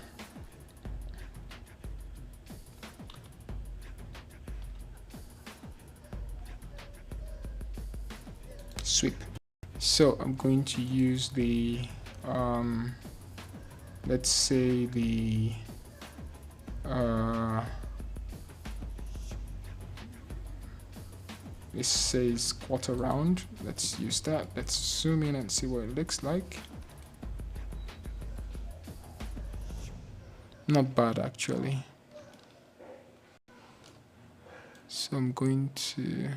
Sweep. So I'm going to use the let's say the this says quarter round. Let's use that. Let's zoom in and see what it looks like. Not bad, actually. So I'm going to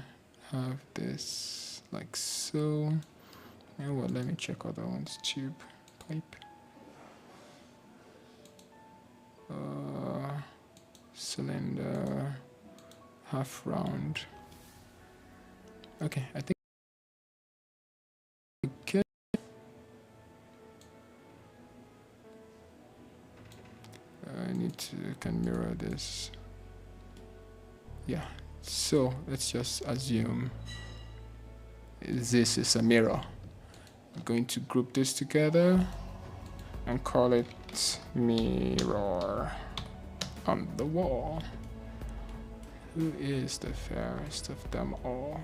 have this like so. And well, let me check other ones. Tube, pipe, cylinder, half round. Okay, I think okay. I need to can mirror this. Yeah, so let's just assume this is a mirror. I'm going to group this together and call it mirror on the wall. Who is the fairest of them all?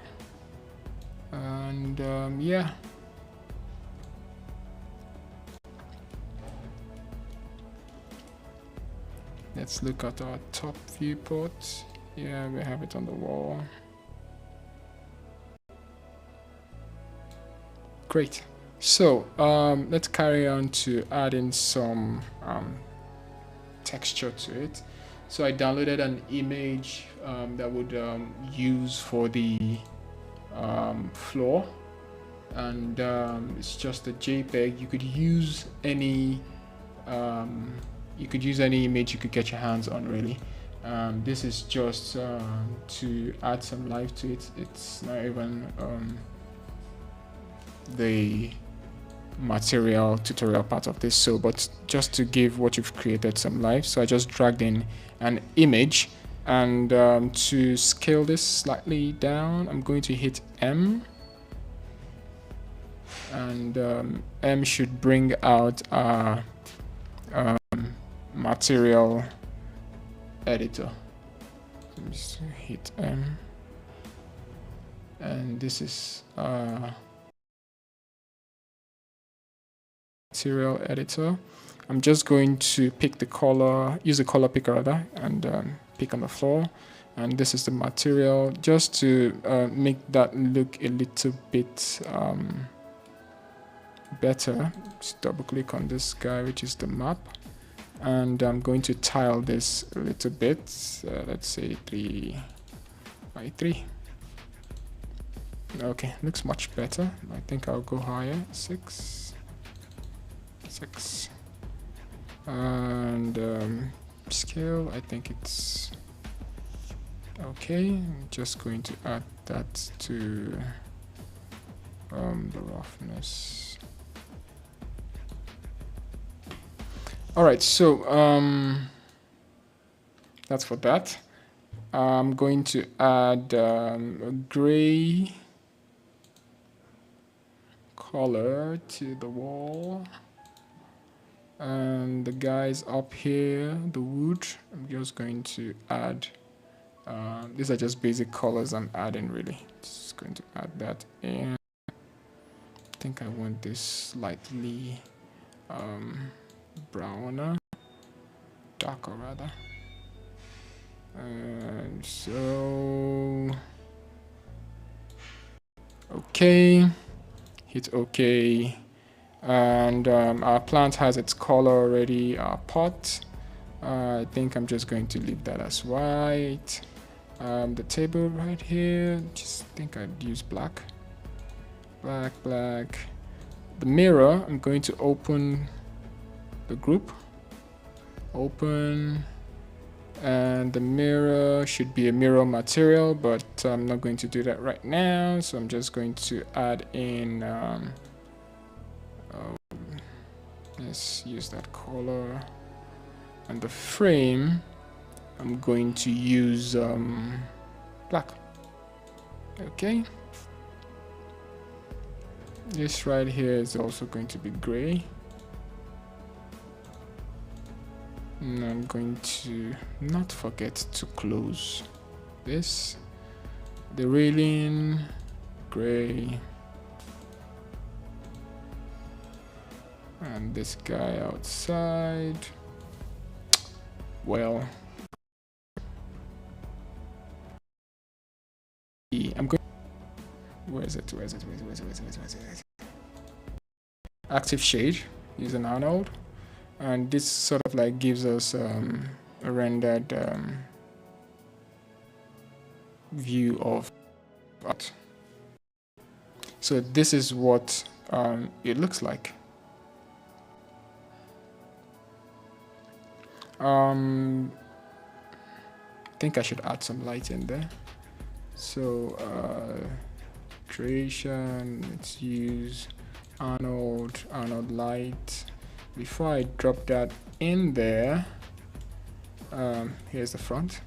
And yeah, let's look at our top viewport. Yeah, we have it on the wall. Great. So let's carry on to add in some texture to it. So I downloaded an image that would use for the floor, and it's just a JPEG. You could use any image you could get your hands on, really. This is just to add some life to it. It's not even the material tutorial part of this, so but just to give what you've created some life. So I just dragged in an image, and to scale this slightly down, I'm going to hit M, and M should bring out our material editor. Let me just hit M, and this is material editor. I'm just going to pick the color, use the color picker rather, and pick on the floor. And this is the material, just to make that look a little bit better. Just double click on this guy, which is the map. And I'm going to tile this a little bit. Let's say 3 by 3. Okay, looks much better. I think I'll go higher. 6. And scale, I think it's okay. I'm just going to add that to the roughness. All right, so that's for that. I'm going to add a gray color to the wall. And the guys up here, the wood, I'm just going to add, these are just basic colors I'm adding really. Just going to add that in. I think I want this slightly browner, darker rather. And so, okay, hit OK. And our plant has its color already, our pot. I think I'm just going to leave that as white. The table right here, just think I'd use black. Black. The mirror, I'm going to open the group. Open. And the mirror should be a mirror material, but I'm not going to do that right now. So I'm just going to add in let's use that color. And the frame, I'm going to use black. Okay. This right here is also going to be gray. And I'm going to not forget to close this. The railing, gray. And this guy outside, well, I'm going, where is it? Active shade, using Arnold. And this sort of like gives us a rendered view of art. So this is what it looks like. I think I should add some light in there. So creation, let's use Arnold light. Before I drop that in there, here's the front.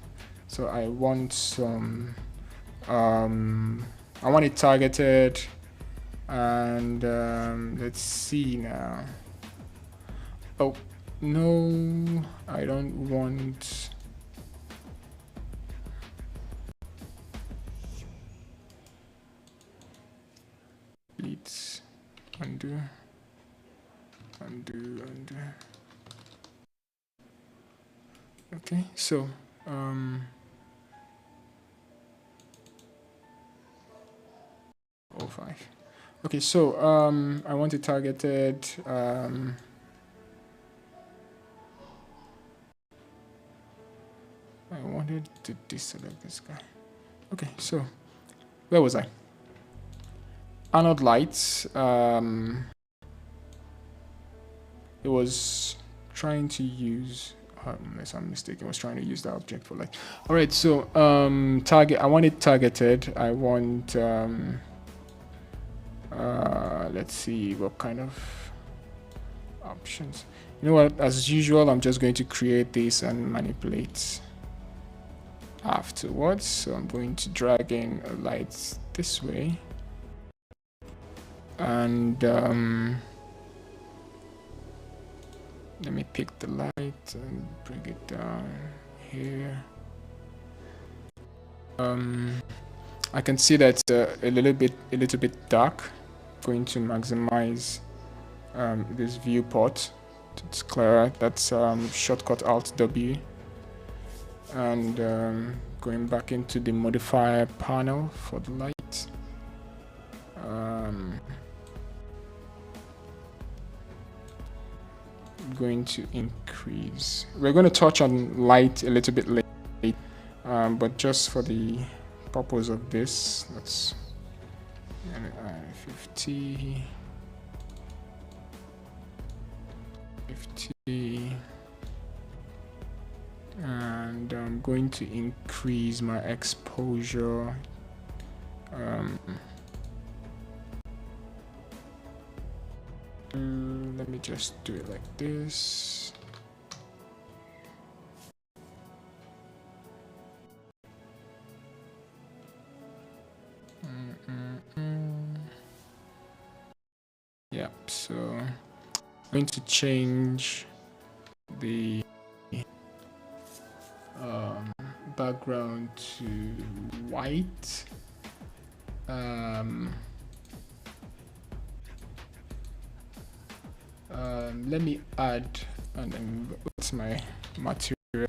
So I want some I want it targeted, and let's see now. Oh no, I don't want. Let's undo. Okay, so 05. Okay, so I want it targeted. I wanted to deselect this guy. Okay, so where was I? Anode lights. It was trying to use, unless I'm mistaken, was trying to use the object for light. All right, so target. I want it targeted. I want. Let's see what kind of options. You know what? As usual, I'm just going to create this and manipulate afterwards. So I'm going to drag in lights this way, and let me pick the light and bring it down here. I can see that a little bit dark. Going to maximize this viewport. It's clearer. That's shortcut Alt W, and going back into the modifier panel for the light. Going to increase. We're going to touch on light a little bit later, but just for the purpose of this, let's 50, and I'm going to increase my exposure. Let me just do it like this. Yep, so I'm going to change the background to white. Let me add, and then what's my material?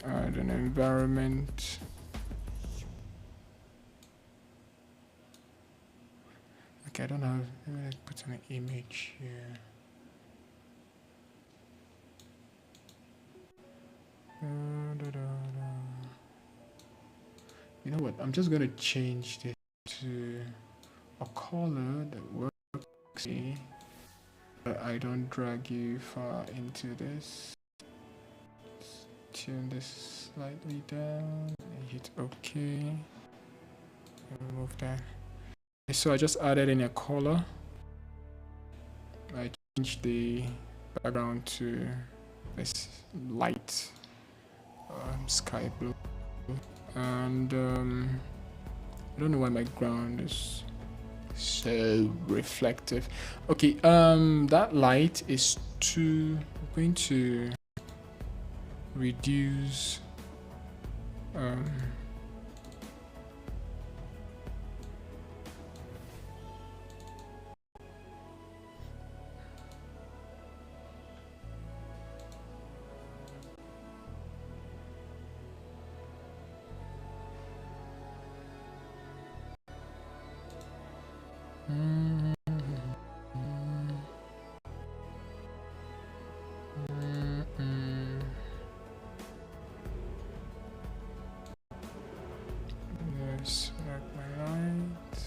Add an environment. Okay, I don't have. Let me put an image here. You know what? I'm just gonna change this to a color that works. But I don't drag you far into this. Let's tune this slightly down and hit OK. Remove that. So I just added in a color. I changed the background to this light sky blue, and I don't know why my ground is so reflective. Okay, that light is too. I'm going to reduce select my light,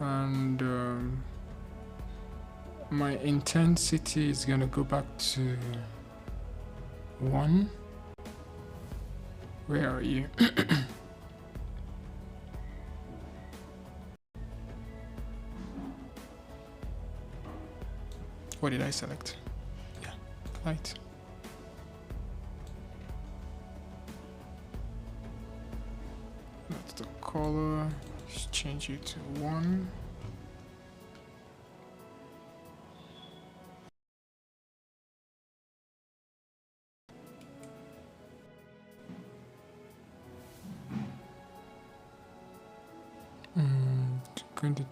and my intensity is gonna go back to 1. Where are you? What did I select? Yeah, light. That's the color. Just change it to 1. Going to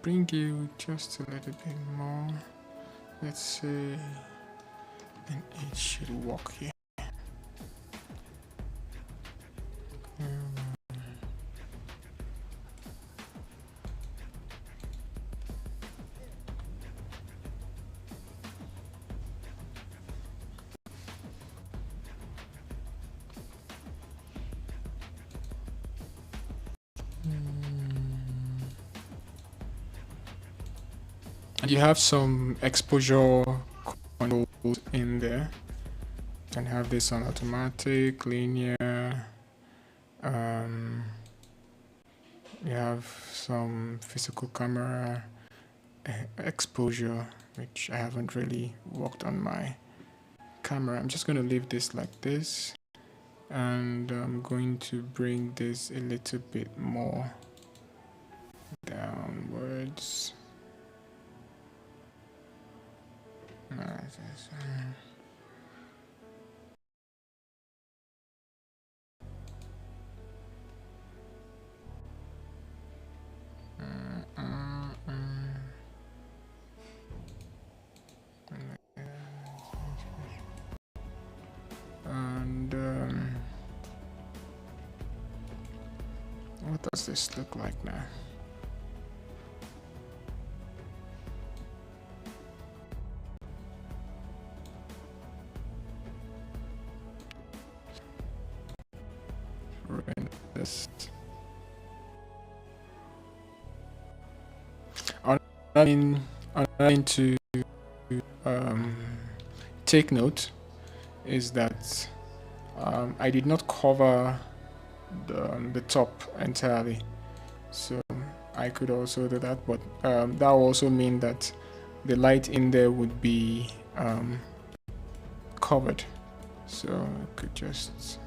bring you just a little bit more. Let's say, and it should work here. And you have some exposure controls in there. You can have this on automatic, linear. You have some physical camera exposure, which I haven't really worked on my camera. I'm just going to leave this like this, and I'm going to bring this a little bit more And what does this look like now? This. I mean to take note is that I did not cover the top entirely, so I could also do that, but that will also mean that the light in there would be covered. So I could just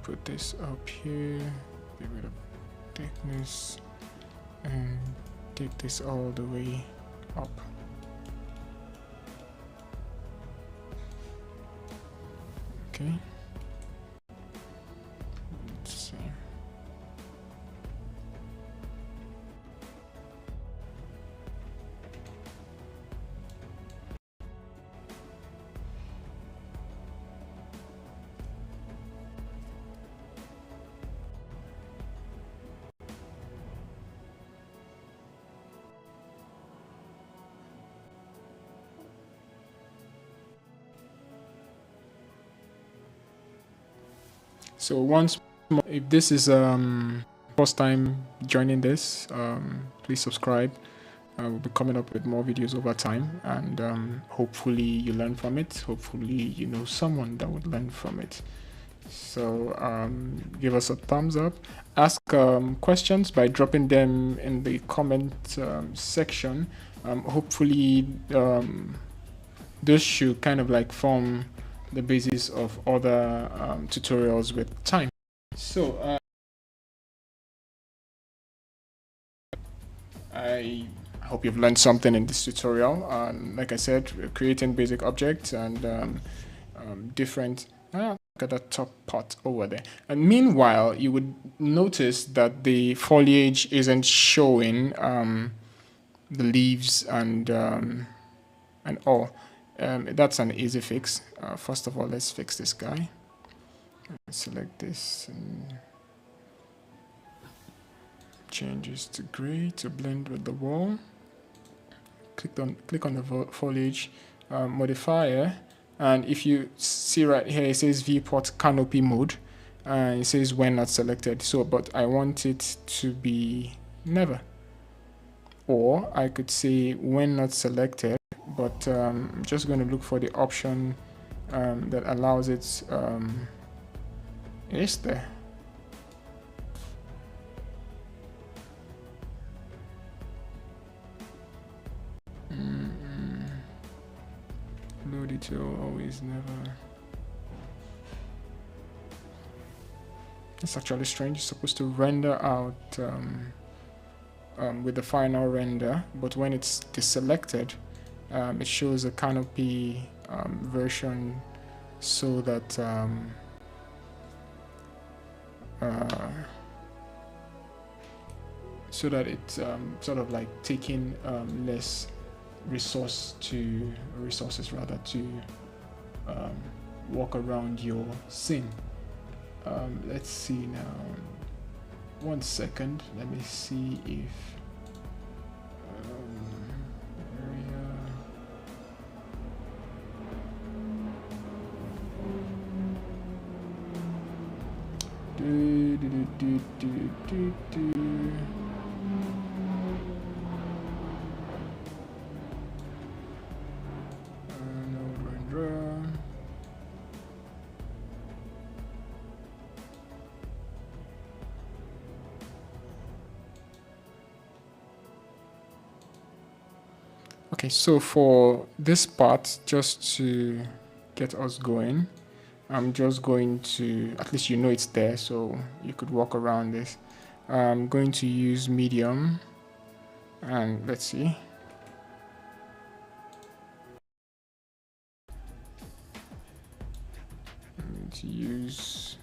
put this up here, give it a thickness, and take this all the way up. Okay. Let's see. So once more, if this is first time joining this, please subscribe. We'll be coming up with more videos over time, and hopefully you learn from it. Hopefully you know someone that would learn from it. So give us a thumbs up. Ask questions by dropping them in the comment section. Hopefully those should kind of like form the basis of other tutorials with time. So I hope you've learned something in this tutorial. Like I said, we're creating basic objects and different. Look at that top part over there. And meanwhile, you would notice that the foliage isn't showing the leaves and all. That's an easy fix. First of all, let's fix this guy. Select this and changes to gray to blend with the wall. Click on the foliage modifier, and if you see right here, it says viewport canopy mode, and it says when not selected. So, but I want it to be never, or I could say when not selected. But I'm just going to look for the option that allows it. Is there? Load it to always never. It's actually strange. It's supposed to render out with the final render, but when it's deselected, it shows a canopy version, so that it's sort of like taking less resources rather to walk around your scene. Let's see now. 1 second. Let me see if okay, so for this part, just to get us going, I'm just going to, at least you know it's there, so you could walk around this. I'm going to use medium, and let's see. to use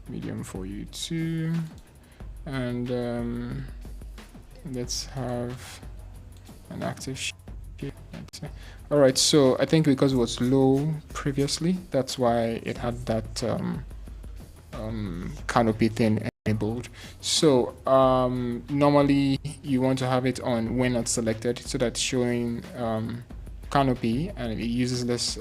medium for you too, and let's have an active shape. All right, so I think because it was low previously, that's why it had that canopy thing enabled. So normally you want to have it on when not selected, so that's showing canopy, and it uses less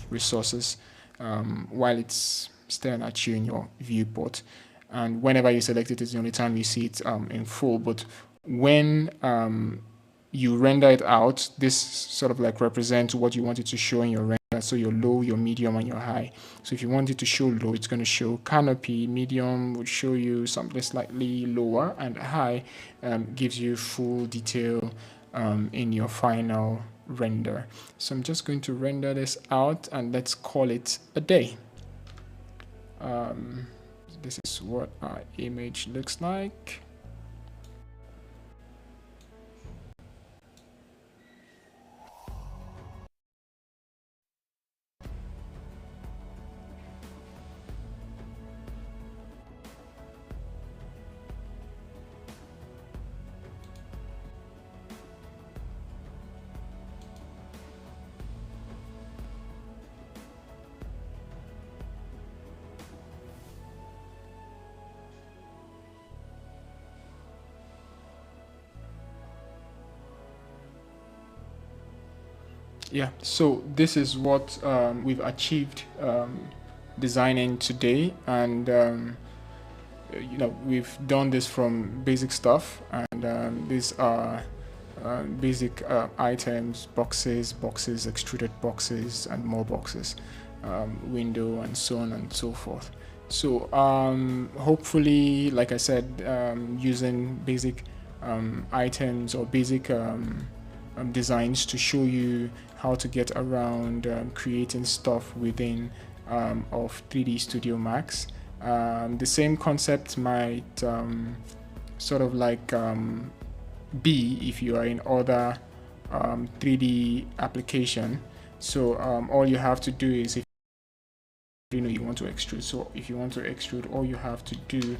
resources while it's staring at you in your viewport. And whenever you select it, is the only time you see it in full. But when you render it out, this sort of like represents what you want it to show in your render. So your low, your medium, and your high. So if you want it to show low, it's going to show canopy. Medium would show you something slightly lower, and high gives you full detail in your final render. So I'm just going to render this out, and let's call it a day. This is what our image looks like. Yeah, so this is what we've achieved designing today, and you know, we've done this from basic stuff, and these are basic items, boxes, extruded boxes, and more boxes, window, and so on and so forth. So hopefully, like I said, using basic items or basic designs to show you how to get around creating stuff within of 3D Studio Max. The same concept might sort of like be if you are in other 3D application. So all you have to do is, if you know you want to extrude, so if you want to extrude, all you have to do